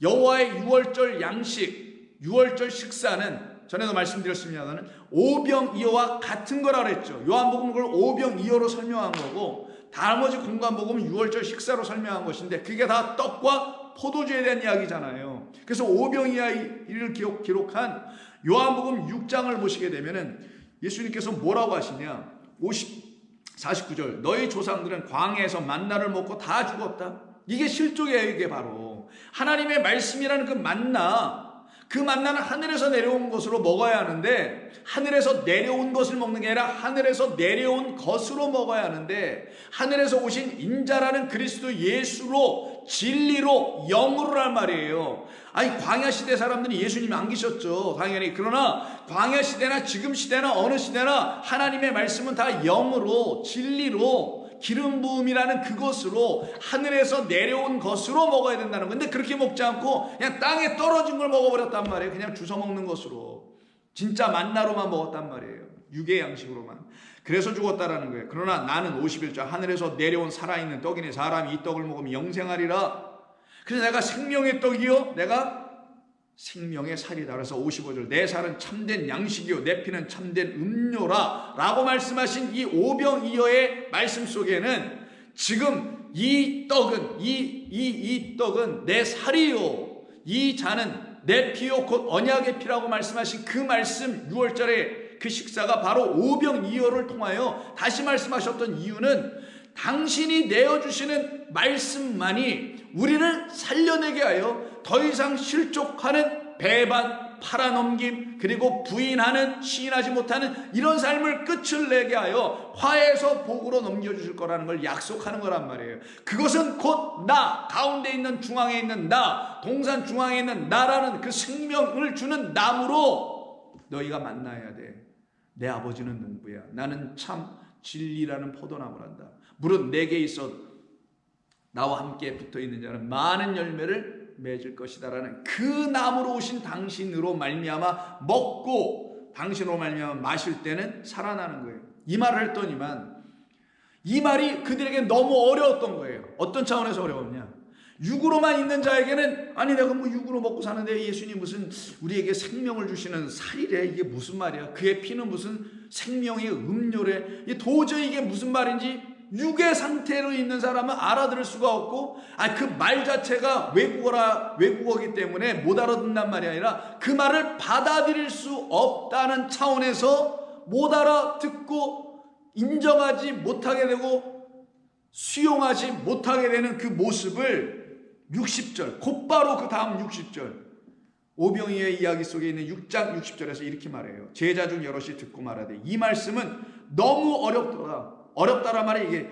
여호와의 유월절 양식, 유월절 식사는 전에도 말씀드렸습니다만 오병이어와 같은 거라 그랬죠. 요한복음은 그걸 오병이어로 설명한 거고 나머지 공관복음은 유월절 식사로 설명한 것인데 그게 다 떡과 포도주에 대한 이야기잖아요. 그래서 오병이어를 기록한 요한복음 6장을 보시게 되면은 예수님께서 뭐라고 하시냐. 49절 너희 조상들은 광야에서 만나를 먹고 다 죽었다. 이게 실족이에요. 이게 바로 하나님의 말씀이라는 그 만나, 그 만나는 하늘에서 내려온 것으로 먹어야 하는데 하늘에서 내려온 것을 먹는 게 아니라 하늘에서 내려온 것으로 먹어야 하는데 하늘에서 오신 인자라는 그리스도 예수로 진리로 영으로란 말이에요. 아니 광야 시대 사람들이 예수님이 안 계셨죠. 당연히. 그러나 광야 시대나 지금 시대나 어느 시대나 하나님의 말씀은 다 영으로 진리로 기름 부음이라는 그것으로 하늘에서 내려온 것으로 먹어야 된다는 건데 그렇게 먹지 않고 그냥 땅에 떨어진 걸 먹어버렸단 말이에요. 그냥 주워 먹는 것으로. 진짜 만나로만 먹었단 말이에요. 육의 양식으로만. 그래서 죽었다라는 거예요. 그러나 나는 51절 하늘에서 내려온 살아있는 떡이니 사람이 이 떡을 먹으면 영생하리라. 그래서 내가 생명의 떡이요 내가 생명의 살이다. 그래서 55절 내 살은 참된 양식이요 내 피는 참된 음료라 라고 말씀하신 이 오병이어의 말씀 속에는 지금 이 떡은 이 떡은 내 살이요 이 잔은 내 피요 곧 언약의 피라고 말씀하신 그 말씀 6월절의 그 식사가 바로 오병이어를 통하여 다시 말씀하셨던 이유는 당신이 내어주시는 말씀만이 우리를 살려내게 하여 더 이상 실족하는 배반, 팔아넘김, 그리고 부인하는, 시인하지 못하는 이런 삶을 끝을 내게 하여 화해에서 복으로 넘겨주실 거라는 걸 약속하는 거란 말이에요. 그것은 곧 나, 가운데 있는 중앙에 있는 나, 동산 중앙에 있는 나라는 그 생명을 주는 나무로 너희가 만나야 돼. 내 아버지는 농부야. 나는 참 진리라는 포도나무란다. 무릇 내게 있어 나와 함께 붙어있는 자는 많은 열매를 맺을 것이다라는 그 나무로 오신 당신으로 말미암아 먹고 당신으로 말미암아 마실 때는 살아나는 거예요. 이 말을 했더니만 이 말이 그들에게 너무 어려웠던 거예요. 어떤 차원에서 어려웠냐. 육으로만 있는 자에게는 아니 내가 뭐 육으로 먹고 사는데 예수님 무슨 우리에게 생명을 주시는 살이래. 이게 무슨 말이야. 그의 피는 무슨 생명의 음료래. 도저히 이게 무슨 말인지 육의 상태로 있는 사람은 알아들을 수가 없고 그 말 자체가 외국어이기 때문에 못 알아듣는단 말이 아니라 그 말을 받아들일 수 없다는 차원에서 못 알아듣고 인정하지 못하게 되고 수용하지 못하게 되는 그 모습을 60절 곧바로 그 다음 60절 오병이어의 이야기 속에 있는 6장 60절에서 이렇게 말해요. 제자 중 여럿이 듣고 말하되 이 말씀은 너무 어렵더라. 어렵다란 말이 이게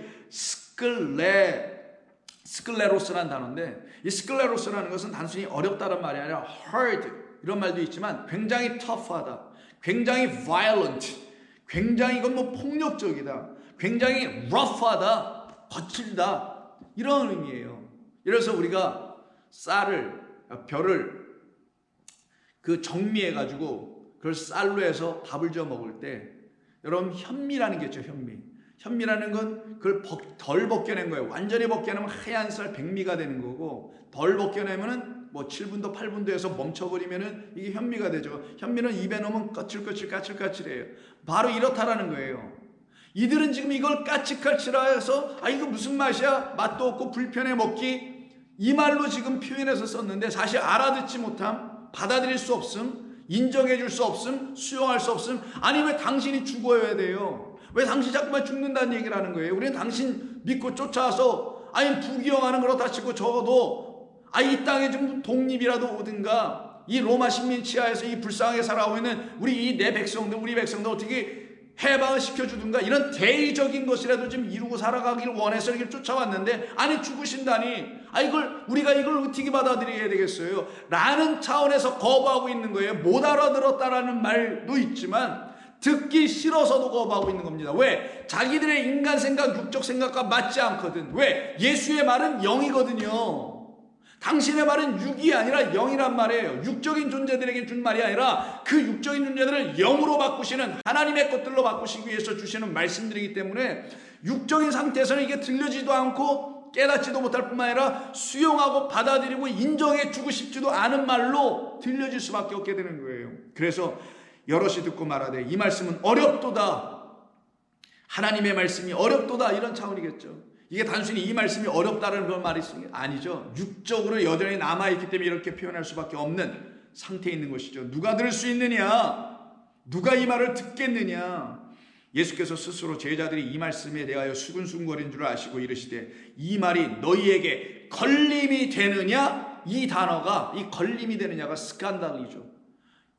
스클레로스라는 단어인데 이 스클레로스라는 것은 단순히 어렵다란 말이 아니라 hard 이런 말도 있지만 굉장히 tough하다, 굉장히 violent, 굉장히 이건 뭐 폭력적이다, 굉장히 rough하다, 거칠다 이런 의미예요. 그래서 우리가 벼를 그 정미해 가지고 그걸 쌀로 해서 밥을 지어 먹을 때 여러분 현미라는 게 있죠. 현미라는 건 그걸 덜 벗겨낸 거예요. 완전히 벗겨내면 하얀 쌀 백미가 되는 거고 덜 벗겨내면은 뭐 7분도 8분도에서 멈춰버리면은 이게 현미가 되죠. 현미는 입에 넣으면 까칠해요. 바로 이렇다라는 거예요. 이들은 지금 이걸 까칠해서 이거 무슨 맛이야? 맛도 없고 불편해 먹기 이 말로 지금 표현해서 썼는데 사실 알아듣지 못함, 받아들일 수 없음, 인정해 줄 수 없음, 수용할 수 없음. 아니 왜 당신이 죽어야 돼요? 왜 당신 자꾸만 죽는다는 얘기를 하는 거예요? 우리는 당신 믿고 쫓아와서 부귀영화는 그렇다 치고 적어도 이 땅에 좀 독립이라도 오든가 이 로마 식민 치하에서 이 불쌍하게 살아오고 있는 우리 내 백성들, 우리 백성들 어떻게 해방을 시켜주든가, 이런 대의적인 것이라도 좀 이루고 살아가기를 원해서 이렇게 쫓아왔는데, 아니 죽으신다니, 우리가 이걸 어떻게 받아들여야 되겠어요? 라는 차원에서 거부하고 있는 거예요. 못 알아들었다라는 말도 있지만 듣기 싫어서도 거부하고 있는 겁니다. 왜? 자기들의 인간 생각, 육적 생각과 맞지 않거든. 왜? 예수의 말은 영이거든요. 당신의 말은 육이 아니라 영이란 말이에요. 육적인 존재들에게 준 말이 아니라 그 육적인 존재들을 영으로 바꾸시는, 하나님의 것들로 바꾸시기 위해서 주시는 말씀들이기 때문에 육적인 상태에서는 이게 들려지도 않고 깨닫지도 못할 뿐만 아니라 수용하고 받아들이고 인정해 주고 싶지도 않은 말로 들려질 수밖에 없게 되는 거예요. 그래서 여럿이 듣고 말하되 이 말씀은 어렵도다, 하나님의 말씀이 어렵도다, 이런 차원이겠죠. 이게 단순히 이 말씀이 어렵다는 그런 말이 있으면 아니죠. 육적으로 여전히 남아있기 때문에 이렇게 표현할 수밖에 없는 상태에 있는 것이죠. 누가 들을 수 있느냐? 누가 이 말을 듣겠느냐? 예수께서 스스로 제자들이 이 말씀에 대하여 수근수근거린 줄 아시고 이르시되 이 말이 너희에게 걸림이 되느냐? 이 단어가, 이 걸림이 되느냐가 스칸달이죠.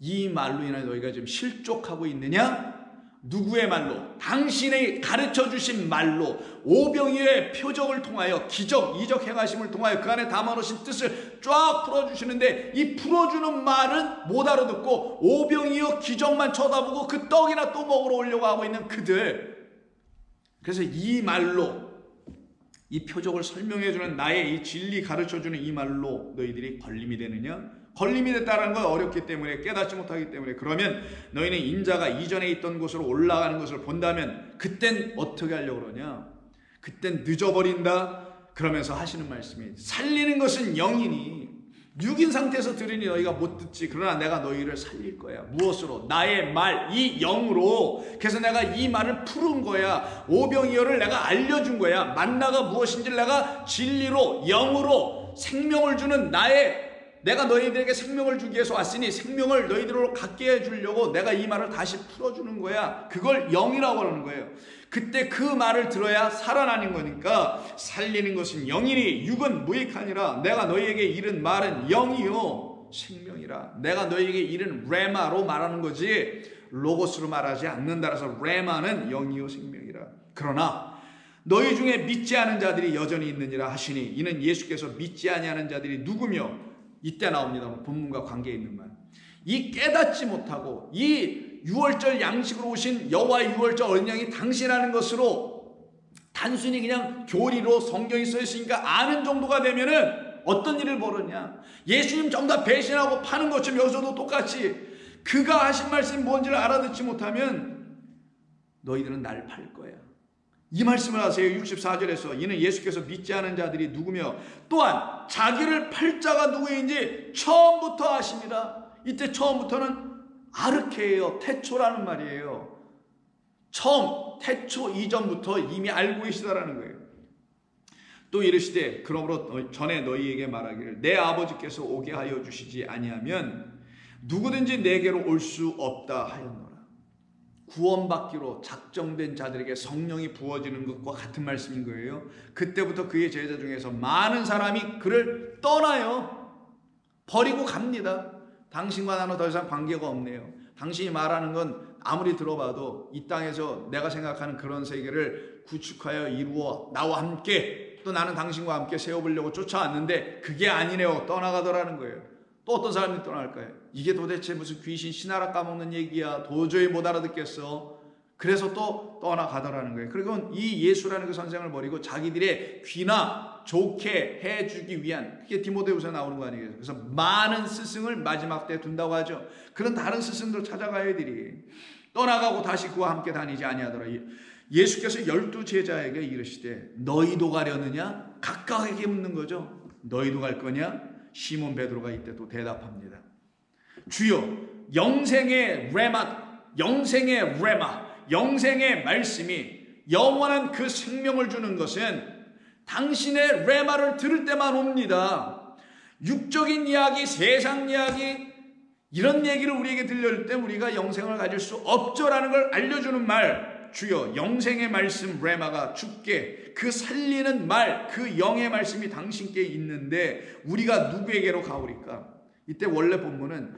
이 말로 인하여 너희가 지금 실족하고 있느냐? 누구의 말로? 당신의 가르쳐 주신 말로, 오병이어의 표적을 통하여 기적, 이적 행하심을 통하여 그 안에 담아놓으신 뜻을 쫙 풀어주시는데, 이 풀어주는 말은 못 알아듣고 오병이어 기적만 쳐다보고 그 떡이나 또 먹으러 오려고 하고 있는 그들. 그래서 이 말로, 이 표적을 설명해주는 나의 이 진리 가르쳐주는 이 말로 너희들이 걸림이 되느냐? 걸림이 됐다는 건 어렵기 때문에, 깨닫지 못하기 때문에. 그러면 너희는 인자가 이전에 있던 곳으로 올라가는 것을 본다면 그땐 어떻게 하려고 그러냐? 그땐 늦어버린다. 그러면서 하시는 말씀이, 살리는 것은 영이니 육인 상태에서 들으니 너희가 못 듣지. 그러나 내가 너희를 살릴 거야. 무엇으로? 나의 말, 이 영으로. 그래서 내가 이 말을 푸른 거야. 오병이어를 내가 알려준 거야. 만나가 무엇인지를 내가 진리로, 영으로 생명을 주는 내가 너희들에게 생명을 주기 위해서 왔으니 생명을 너희들로 갖게 해주려고 내가 이 말을 다시 풀어주는 거야. 그걸 영이라고 하는 거예요. 그때 그 말을 들어야 살아나는 거니까, 살리는 것은 영이니 육은 무익하니라. 내가 너희에게 이른 말은 영이요 생명이라. 내가 너희에게 이른 레마로 말하는 거지 로고스로 말하지 않는다. 그래서 레마는 영이요 생명이라. 그러나 너희 중에 믿지 않은 자들이 여전히 있느니라 하시니, 이는 예수께서 믿지 아니하는 자들이 누구며, 이때 나옵니다. 본문과 관계 있는 말. 이 깨닫지 못하고 이 유월절 양식으로 오신 여호와의 유월절 어린 양이 당신하는 것으로 단순히 그냥 교리로 성경이 써 있으니까 아는 정도가 되면은 어떤 일을 벌였냐? 예수님 전부 다 배신하고 파는 것처럼 여기서도 똑같이 그가 하신 말씀이 뭔지를 알아듣지 못하면 너희들은 날 팔 거야. 이 말씀을 하세요. 64절에서 이는 예수께서 믿지 않은 자들이 누구며 또한 자기를 팔 자가 누구인지 처음부터 아십니다. 이때 처음부터는 아르케예요. 태초라는 말이에요. 처음, 태초 이전부터 이미 알고 계시다라는 거예요. 또 이르시되 그러므로 전에 너희에게 말하기를 내 아버지께서 오게 하여 주시지 아니하면 누구든지 내게로 올 수 없다 하였노라. 구원받기로 작정된 자들에게 성령이 부어지는 것과 같은 말씀인 거예요. 그때부터 그의 제자 중에서 많은 사람이 그를 떠나요. 버리고 갑니다. 당신과 나는 더 이상 관계가 없네요. 당신이 말하는 건 아무리 들어봐도 이 땅에서 내가 생각하는 그런 세계를 구축하여 이루어 나와 함께, 또 나는 당신과 함께 세워보려고 쫓아왔는데 그게 아니네요. 떠나가더라는 거예요. 또 어떤 사람이 떠날까요? 이게 도대체 무슨 귀신 신하라 까먹는 얘기야. 도저히 못 알아듣겠어. 그래서 또 떠나가더라는 거예요. 그리고 이 예수라는 그 선생을 버리고 자기들의 귀나 좋게 해주기 위한, 그게 디모데후서에 나오는 거 아니에요. 그래서 많은 스승을 마지막 때 둔다고 하죠. 그런 다른 스승들 찾아가야 되리. 떠나가고 다시 그와 함께 다니지 아니하더라. 예수께서 12 제자에게 이르시되 너희도 가려느냐? 각각에게 묻는 거죠. 너희도 갈 거냐? 시몬 베드로가 이때 또 대답합니다. 주여, 영생의 레마, 영생의 말씀이 영원한 그 생명을 주는 것은 당신의 레마를 들을 때만 옵니다. 육적인 이야기, 세상 이야기, 이런 얘기를 우리에게 들려줄 때 우리가 영생을 가질 수 없죠라는 걸 알려주는 말. 주여, 영생의 말씀 레마가 주께, 그 살리는 말, 그 영의 말씀이 당신께 있는데 우리가 누구에게로 가오리까? 이때 원래 본문은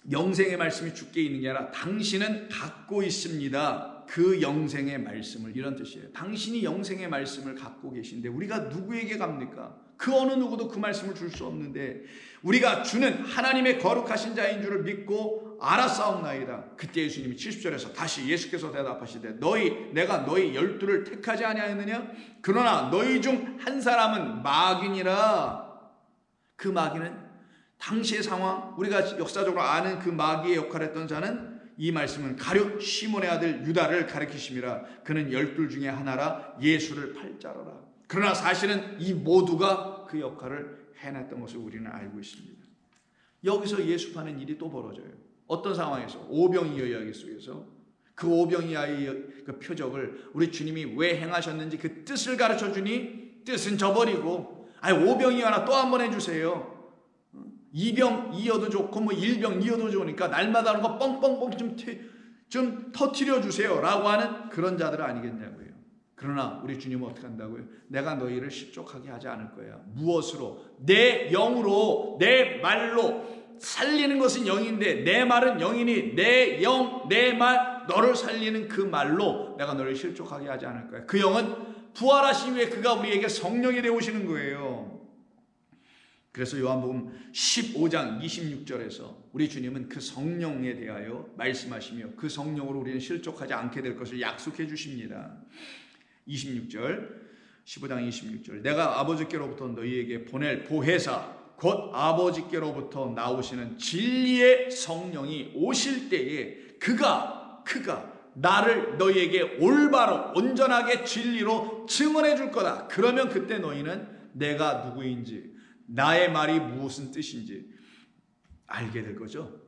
영생의 말씀이 주께 있는 게 아니라 당신은 갖고 있습니다. 그 영생의 말씀을, 이런 뜻이에요. 당신이 영생의 말씀을 갖고 계신데 우리가 누구에게 갑니까? 그 어느 누구도 그 말씀을 줄 수 없는데 우리가 주는 하나님의 거룩하신 자인 줄을 믿고 알았사옵나이다. 그때 예수님이 70절에서 다시 예수께서 대답하시되 내가 너희 12를 택하지 아니하였느냐? 그러나 너희 중 한 사람은 마귀니라. 그 마귀는 당시의 상황, 우리가 역사적으로 아는 그 마귀의 역할을 했던 자는 이 말씀은 가룟 시몬의 아들 유다를 가리키심이라. 그는 12 중에 하나라. 예수를 팔자로라. 그러나 사실은 이 모두가 그 역할을 해냈던 것을 우리는 알고 있습니다. 여기서 예수 파는 일이 또 벌어져요. 어떤 상황에서? 오병이어 이야기 속에서 그 오병이어의 그 표적을 우리 주님이 왜 행하셨는지 그 뜻을 가르쳐 주니 뜻은 저버리고 오병이어 하나 또 한 번 해주세요. 2병 이어도 좋고 1병 이어도 좋으니까 날마다 하는 거 뻥뻥뻥 좀 터뜨려 주세요 라고 하는 그런 자들은 아니겠냐고요. 그러나 우리 주님은 어떻게 한다고요? 내가 너희를 실족하게 하지 않을 거야. 무엇으로? 내 영으로, 내 말로. 살리는 것은 영인데 내 말은 영이니 내 영, 내 말, 너를 살리는 그 말로 내가 너를 실족하게 하지 않을 거야. 그 영은 부활하신 후에 그가 우리에게 성령이 되어 오시는 거예요. 그래서 요한복음 15장 26절에서 우리 주님은 그 성령에 대하여 말씀하시며 그 성령으로 우리는 실족하지 않게 될 것을 약속해 주십니다. 26절, 15장 26절. 내가 아버지께로부터 너희에게 보낼 보혜사 곧 아버지께로부터 나오시는 진리의 성령이 오실 때에 그가 나를 너희에게 올바로 온전하게 진리로 증언해 줄 거다. 그러면 그때 너희는 내가 누구인지 나의 말이 무슨 뜻인지 알게 될 거죠.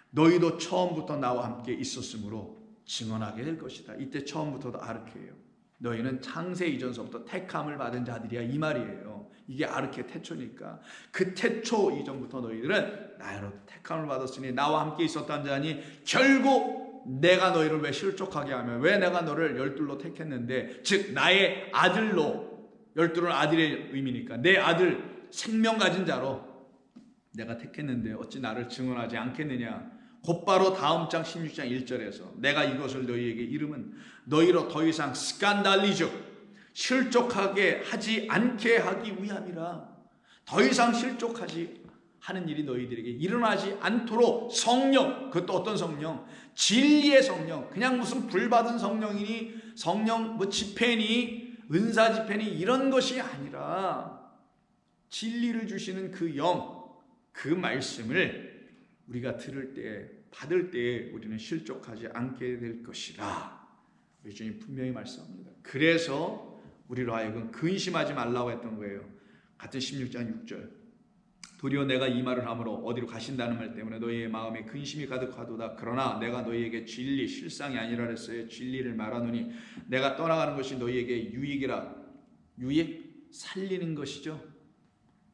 너희도 처음부터 나와 함께 있었으므로 증언하게 될 것이다. 이때 처음부터도 아르케예요. 너희는 창세 이전서부터 택함을 받은 자들이야 이 말이에요. 이게 아르케 태초니까 그 태초 이전부터 너희들은 나로 택함을 받았으니 나와 함께 있었던 자니 결국 내가 너희를 왜 실족하게 하며 왜 내가 너를 12로 택했는데 즉 나의 아들로 12는 아들의 의미니까 내 아들 생명 가진 자로 내가 택했는데 어찌 나를 증언하지 않겠느냐. 곧바로 다음 장 16장 1절에서 내가 이것을 너희에게 이름은 너희로 더 이상 스칸달리죠 실족하게 하지 않게 하기 위함이라. 더 이상 실족하지 하는 일이 너희들에게 일어나지 않도록 성령, 그것도 어떤 성령? 진리의 성령. 그냥 무슨 불받은 성령이니 성령 집회니 은사 집회니 이런 것이 아니라 진리를 주시는 그 영, 그 말씀을 우리가 들을 때, 받을 때 우리는 실족하지 않게 될 것이라. 우리 주님 분명히 말씀합니다. 그래서 우리로 하여금 근심하지 말라고 했던 거예요. 같은 16장 6절. 도리어 내가 이 말을 함으로 어디로 가신다는 말 때문에 너희의 마음에 근심이 가득하도다. 그러나 내가 너희에게 진리, 실상이 아니라 그랬어요. 진리를 말하노니 내가 떠나가는 것이 너희에게 유익이라. 유익? 살리는 것이죠.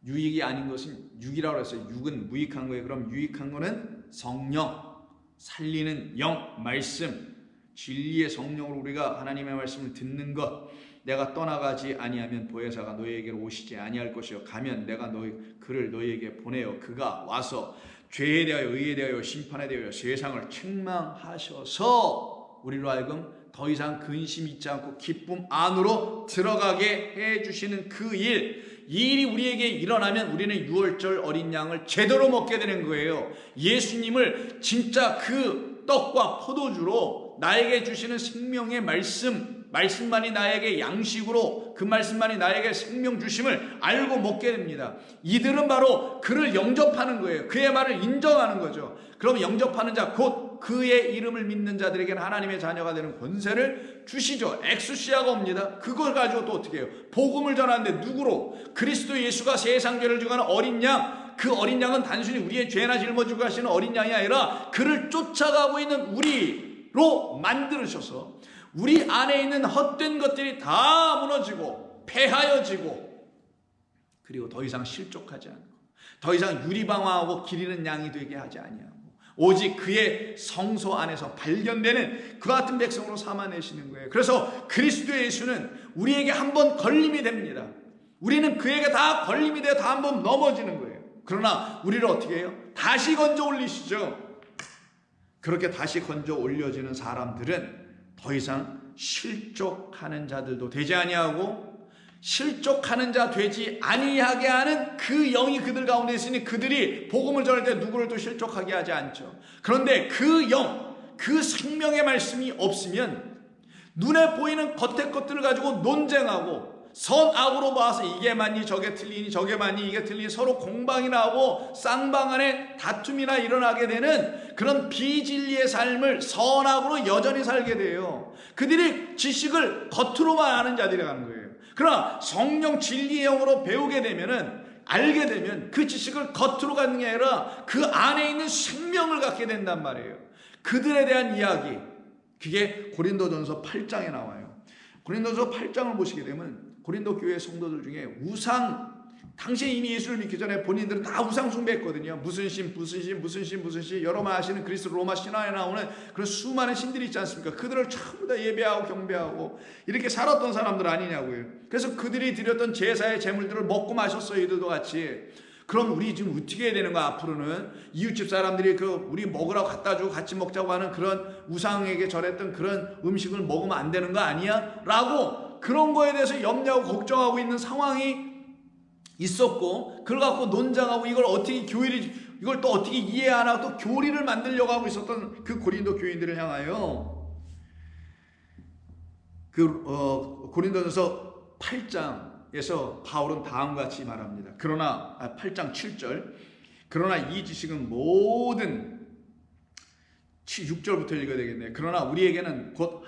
유익이 아닌 것은 육이라고 했어요. 육은 무익한 거예요. 그럼 유익한 거는 성령, 살리는 영, 말씀, 진리의 성령으로 우리가 하나님의 말씀을 듣는 것. 내가 떠나가지 아니하면 보혜사가 너희에게로 오시지 아니할 것이요 가면 내가 그를 너희에게 보내어 그가 와서 죄에 대하여 의에 대하여 심판에 대하여 세상을 책망하셔서 우리로 하여금 더 이상 근심 있지 않고 기쁨 안으로 들어가게 해주시는 그 일, 이 일이 우리에게 일어나면 우리는 유월절 어린 양을 제대로 먹게 되는 거예요. 예수님을 진짜 그 떡과 포도주로 나에게 주시는 생명의 말씀만이 나에게 양식으로 그 말씀만이 나에게 생명 주심을 알고 먹게 됩니다. 이들은 바로 그를 영접하는 거예요. 그의 말을 인정하는 거죠. 그럼 영접하는 자 곧 그의 이름을 믿는 자들에게는 하나님의 자녀가 되는 권세를 주시죠. 엑수시아가 옵니다. 그걸 가지고 또 어떻게 해요? 복음을 전하는데 누구로? 그리스도 예수가 세상 죄를 지고 가는 어린 양. 그 어린 양은 단순히 우리의 죄나 짊어지고 가시는 어린 양이 아니라 그를 쫓아가고 있는 우리로 만들으셔서 우리 안에 있는 헛된 것들이 다 무너지고 폐하여지고 그리고 더 이상 실족하지 않고 더 이상 유리방황하고 기리는 양이 되게 하지 아니하고 오직 그의 성소 안에서 발견되는 그와 같은 백성으로 삼아내시는 거예요. 그래서 그리스도 예수는 우리에게 한번 걸림이 됩니다. 우리는 그에게 다 걸림이 되어 다 한번 넘어지는 거예요. 그러나 우리를 어떻게 해요? 다시 건져 올리시죠. 그렇게 다시 건져 올려지는 사람들은 더 이상 실족하는 자들도 되지 아니하고, 실족하는 자 되지 아니하게 하는 그 영이 그들 가운데 있으니 그들이 복음을 전할 때 누구를 또 실족하게 하지 않죠. 그런데 그 영, 그 생명의 말씀이 없으면 눈에 보이는 겉의 것들을 가지고 논쟁하고 선악으로 봐서 이게 맞니 저게 틀리니 저게 맞니 이게 틀리니 서로 공방이나 하고 쌍방 안에 다툼이나 일어나게 되는 그런 비진리의 삶을 선악으로 여전히 살게 돼요. 그들이 지식을 겉으로만 아는 자들이라는 거예요. 그러나 성령 진리의 영으로 배우게 되면은, 알게 되면 그 지식을 겉으로 갖는 게 아니라 그 안에 있는 생명을 갖게 된단 말이에요. 그들에 대한 이야기, 그게 고린도전서 8장에 나와요. 고린도전서 8장을 보시게 되면 고린도 교회 성도들 중에 우상, 당시 이미 예수를 믿기 전에 본인들은 다 우상 숭배했거든요. 무슨 신 여러분 아시는 그리스 로마 신화에 나오는 그런 수많은 신들이 있지 않습니까? 그들을 전부 다 예배하고 경배하고 이렇게 살았던 사람들 아니냐고요. 그래서 그들이 드렸던 제사의 제물들을 먹고 마셨어요. 이들도 같이. 그럼 우리 지금 어떻게 해야 되는 거야? 앞으로는 이웃집 사람들이 우리 먹으라고 갖다 주고 같이 먹자고 하는 그런 우상에게 절했던 그런 음식을 먹으면 안 되는 거 아니야? 라고 그런 거에 대해서 염려하고 걱정하고 있는 상황이 있었고, 그걸 갖고 논쟁하고 이걸 또 어떻게 이해하나 또 교리를 만들려고 하고 있었던 그 고린도 교인들을 향하여 고린도전서 8장에서 바울은 다음과 같이 말합니다. 8장 7절. 그러나 이 지식은 모든 6절부터 읽어야 되겠네요. 그러나 우리에게는 곧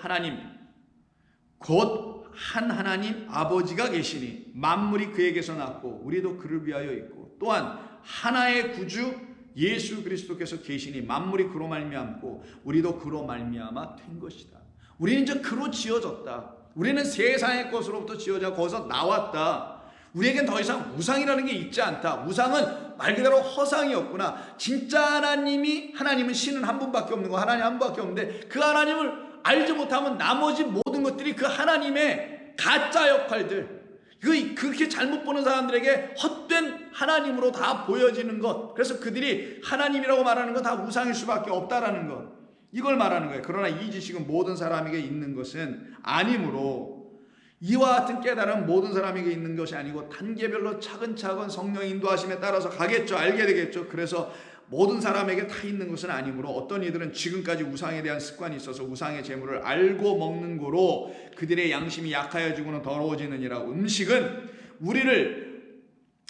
한 하나님 아버지가 계시니 만물이 그에게서 났고 우리도 그를 위하여 있고, 또한 하나의 구주 예수 그리스도께서 계시니 만물이 그로 말미암고 우리도 그로 말미암아 된 것이다. 우리는 이제 그로 지어졌다. 우리는 세상의 것으로부터 지어져 거기서 나왔다. 우리에겐 더 이상 우상이라는 게 있지 않다. 우상은 말 그대로 허상이었구나. 진짜 하나님은 신은 한 분밖에 없는 거, 하나님 한 분밖에 없는데 그 하나님을 알지 못하면 나머지 모든 것들이 그 하나님의 가짜 역할들, 그렇게 잘못 보는 사람들에게 헛된 하나님으로 다 보여지는 것, 그래서 그들이 하나님이라고 말하는 건 다 우상일 수밖에 없다라는 것, 이걸 말하는 거예요. 그러나 이 지식은 모든 사람에게 있는 것은 아니므로, 이와 같은 깨달음 모든 사람에게 있는 것이 아니고 단계별로 차근차근 성령의 인도하심에 따라서 가겠죠. 알게 되겠죠. 그래서 모든 사람에게 다 있는 것은 아니므로 어떤 이들은 지금까지 우상에 대한 습관이 있어서 우상의 제물을 알고 먹는 거로 그들의 양심이 약하여지고는 더러워지느니라. 음식은 우리를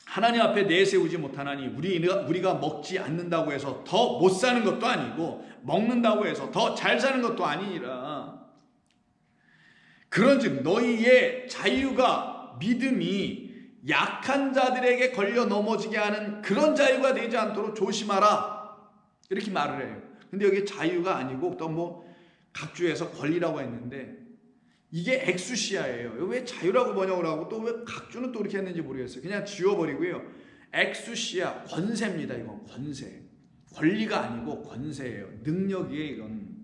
하나님 앞에 내세우지 못하나니 우리가 먹지 않는다고 해서 더 못 사는 것도 아니고 먹는다고 해서 더 잘 사는 것도 아니니라. 그런즉 너희의 자유가 믿음이 약한 자들에게 걸려 넘어지게 하는 그런 자유가 되지 않도록 조심하라, 이렇게 말을 해요. 근데 여기 자유가 아니고 또 각주에서 권리라고 했는데 이게 엑수시아예요. 왜 자유라고 번역을 하고 또 왜 각주는 또 이렇게 했는지 모르겠어요. 그냥 지워버리고요. 엑수시아, 권세입니다. 이건 권세, 권리가 아니고 권세예요. 능력이에요. 이건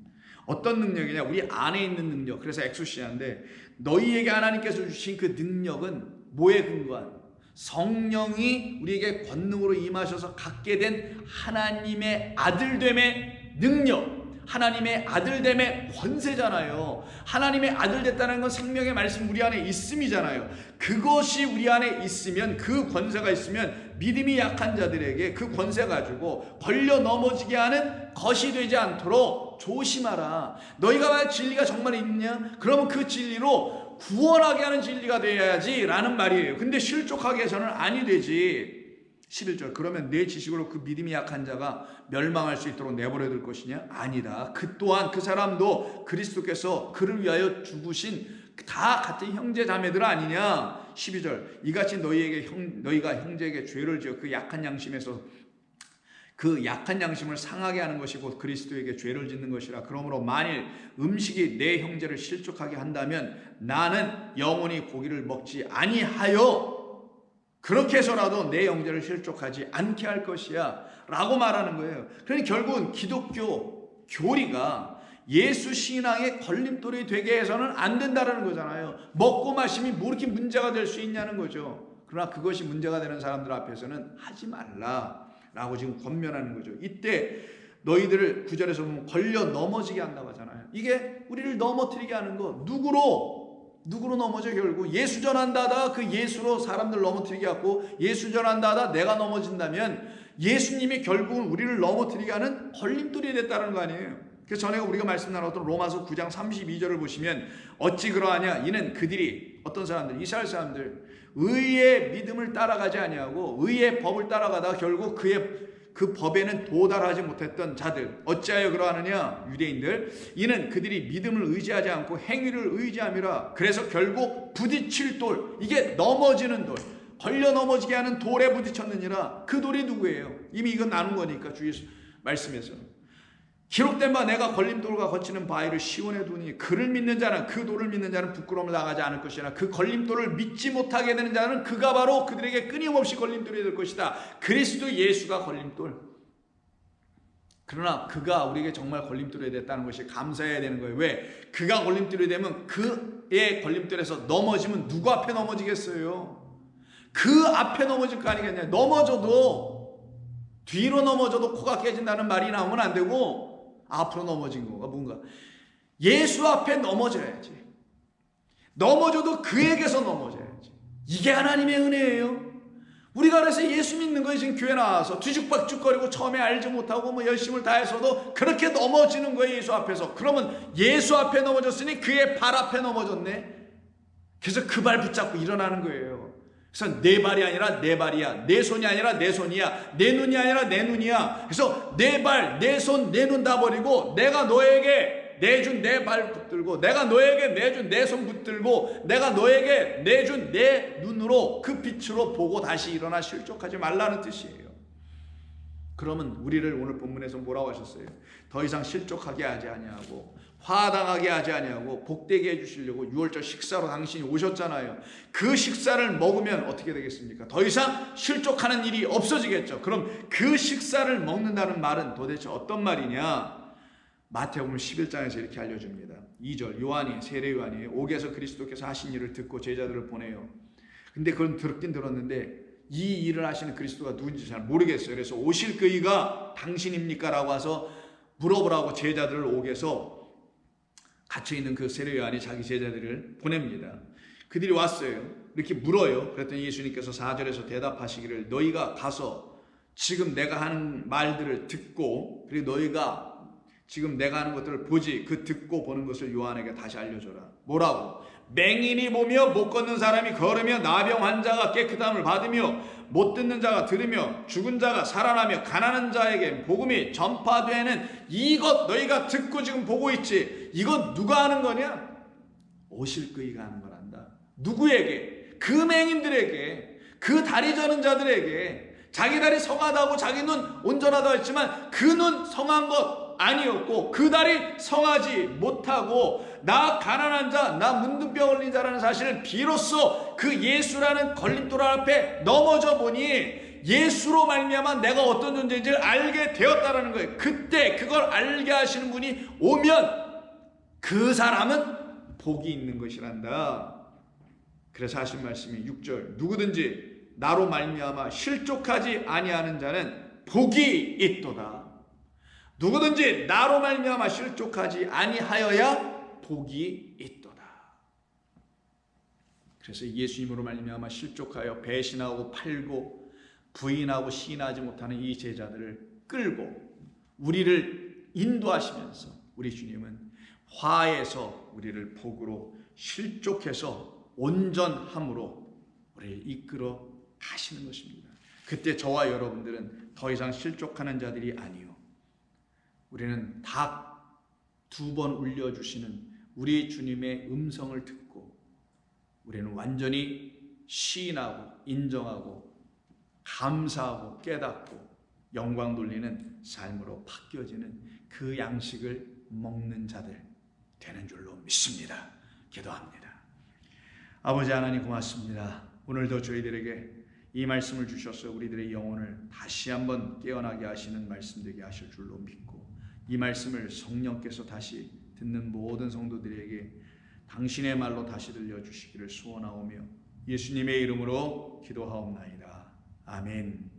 어떤 능력이냐, 우리 안에 있는 능력. 그래서 엑수시아인데, 너희에게 하나님께서 주신 그 능력은 뭐에 근거한? 성령이 우리에게 권능으로 임하셔서 갖게 된 하나님의 아들됨의 능력, 하나님의 아들됨의 권세잖아요. 하나님의 아들 됐다는 건 생명의 말씀 우리 안에 있음이잖아요. 그것이 우리 안에 있으면, 그 권세가 있으면 믿음이 약한 자들에게 그 권세 가지고 걸려 넘어지게 하는 것이 되지 않도록 조심하라. 너희가 만약 진리가 정말 있냐? 그러면 그 진리로 구원하게 하는 진리가 되어야지 라는 말이에요. 근데 실족하게 해서는 아니 되지. 11절. 그러면 내 지식으로 그 믿음이 약한 자가 멸망할 수 있도록 내버려 둘 것이냐? 아니다. 그 또한 그 사람도 그리스도께서 그를 위하여 죽으신 다 같은 형제 자매들 아니냐? 12절. 이같이 너희가 형제에게 죄를 지어 그 약한 양심에서 그 약한 양심을 상하게 하는 것이고 그리스도에게 죄를 짓는 것이라. 그러므로 만일 음식이 내 형제를 실족하게 한다면 나는 영원히 고기를 먹지 아니하여 그렇게 해서라도 내 형제를 실족하지 않게 할 것이야 라고 말하는 거예요. 그러니 결국은 기독교 교리가 예수 신앙의 걸림돌이 되게 해서는 안 된다는 거잖아요. 먹고 마심이 뭐 이렇게 문제가 될 수 있냐는 거죠. 그러나 그것이 문제가 되는 사람들 앞에서는 하지 말라라고 지금 권면하는 거죠. 이때 너희들을 9절에서 보면 걸려 넘어지게 한다고 하잖아요. 이게 우리를 넘어뜨리게 하는 거, 누구로 넘어져? 결국 예수 전한다 하다가 그 예수로 사람들 넘어뜨리게 하고, 예수 전한다 하다 내가 넘어진다면 예수님이 결국은 우리를 넘어뜨리게 하는 걸림돌이 됐다는 거 아니에요. 그래서 전에 우리가 말씀 나눴던 로마서 9장 32절을 보시면 어찌 그러하냐, 이는 그들이, 어떤 사람들, 이스라엘 사람들, 의의 믿음을 따라가지 아니하고 의의 법을 따라가다가 결국 그 법에는 도달하지 못했던 자들, 어찌하여 그러하느냐, 유대인들, 이는 그들이 믿음을 의지하지 않고 행위를 의지함이라. 그래서 결국 부딪힐 돌, 이게 넘어지는 돌, 걸려 넘어지게 하는 돌에 부딪혔느니라. 그 돌이 누구예요? 이미 이건 나눈 거니까 주 예수 말씀에서 기록된 바 내가 걸림돌과 거치는 바위를 시온에 두니 그를 믿는 자는, 그 돌을 믿는 자는 부끄러움을 당하지 않을 것이라. 그 걸림돌을 믿지 못하게 되는 자는 그가 바로 그들에게 끊임없이 걸림돌이 될 것이다. 그리스도 예수가 걸림돌. 그러나 그가 우리에게 정말 걸림돌이 됐다는 것이 감사해야 되는 거예요. 왜? 그가 걸림돌이 되면 그의 걸림돌에서 넘어지면 누구 앞에 넘어지겠어요? 그 앞에 넘어질 거 아니겠냐. 넘어져도, 뒤로 넘어져도 코가 깨진다는 말이 나오면 안 되고, 앞으로 넘어진 거가 뭔가 예수 앞에 넘어져야지. 넘어져도 그에게서 넘어져야지. 이게 하나님의 은혜예요. 우리가 그래서 예수 믿는 거예요. 지금 교회 나와서 뒤죽박죽거리고 처음에 알지 못하고 뭐 열심을 다해서도 그렇게 넘어지는 거예요. 예수 앞에서. 그러면 예수 앞에 넘어졌으니 그의 발 앞에 넘어졌네. 그래서 그 발 붙잡고 일어나는 거예요. 그래서 내 발이 아니라 내 발이야. 내 손이 아니라 내 손이야. 내 눈이 아니라 내 눈이야. 그래서 내 발, 내 손, 내 눈 다 버리고 내가 너에게 내준 내 발 붙들고, 내가 너에게 내준 내 손 붙들고, 내가 너에게 내준 내 눈으로, 그 빛으로 보고 다시 일어나 실족하지 말라는 뜻이에요. 그러면 우리를 오늘 본문에서 뭐라고 하셨어요? 더 이상 실족하게 하지 아니하고 화당하게 하지 아니하고 복되게 해주시려고 6월절 식사로 당신이 오셨잖아요. 그 식사를 먹으면 어떻게 되겠습니까? 더 이상 실족하는 일이 없어지겠죠. 그럼 그 식사를 먹는다는 말은 도대체 어떤 말이냐? 마태복음 11장에서 이렇게 알려줍니다. 2절, 요한이, 세례 요한이 옥에서 그리스도께서 하신 일을 듣고 제자들을 보내요. 근데 그건 듣긴 들었는데 이 일을 하시는 그리스도가 누군지 잘 모르겠어요. 그래서 오실 그이가 당신입니까? 라고 와서 물어보라고 제자들을 옥에서 갇혀있는 그 세례 요한이 자기 제자들을 보냅니다. 그들이 왔어요. 이렇게 물어요. 그랬더니 예수님께서 4절에서 대답하시기를, 너희가 가서 지금 내가 하는 말들을 듣고, 그리고 너희가 지금 내가 하는 것들을 보지, 그 듣고 보는 것을 요한에게 다시 알려줘라. 뭐라고? 맹인이 보며 못 걷는 사람이 걸으며 나병 환자가 깨끗함을 받으며 못 듣는 자가 들으며 죽은 자가 살아나며 가난한 자에게 복음이 전파되는 이것 너희가 듣고 지금 보고 있지. 이건 누가 하는 거냐? 오실 그이가 하는 거란다. 누구에게? 그 맹인들에게, 그 다리 저는 자들에게. 자기 다리 성하다고 자기 눈 온전하다고 했지만 그 눈 성한 것 아니었고, 그 다리 성하지 못하고 나 가난한 자, 나 문둥병 걸린 자라는 사실을 비로소 그 예수라는 걸림돌 앞에 넘어져 보니 예수로 말미암아 내가 어떤 존재인지를 알게 되었다라는 거예요. 그때 그걸 알게 하시는 분이 오면 그 사람은 복이 있는 것이란다. 그래서 하신 말씀이 6절, 누구든지 나로 말미암아 실족하지 아니하는 자는 복이 있도다. 누구든지 나로 말미암아 실족하지 아니하여야 복이 있도다. 그래서 예수님으로 말미암아 실족하여 배신하고 팔고 부인하고 시인하지 못하는 이 제자들을 끌고 우리를 인도하시면서 우리 주님은 화에서 우리를 복으로, 실족해서 온전함으로 우리를 이끌어 가시는 것입니다. 그때 저와 여러분들은 더 이상 실족하는 자들이 아니요, 우리는 닭 2번 울려주시는 우리 주님의 음성을 듣고 우리는 완전히 시인하고 인정하고 감사하고 깨닫고 영광 돌리는 삶으로 바뀌어지는 그 양식을 먹는 자들 되는 줄로 믿습니다. 기도합니다. 아버지 하나님 고맙습니다. 오늘도 저희들에게 이 말씀을 주셔서 우리들의 영혼을 다시 한번 깨어나게 하시는 말씀 되게 하실 줄로 믿고, 이 말씀을 성령께서 다시 듣는 모든 성도들에게 당신의 말로 다시 들려주시기를 소원하오며, 예수님의 이름으로 기도하옵나이다. 아멘.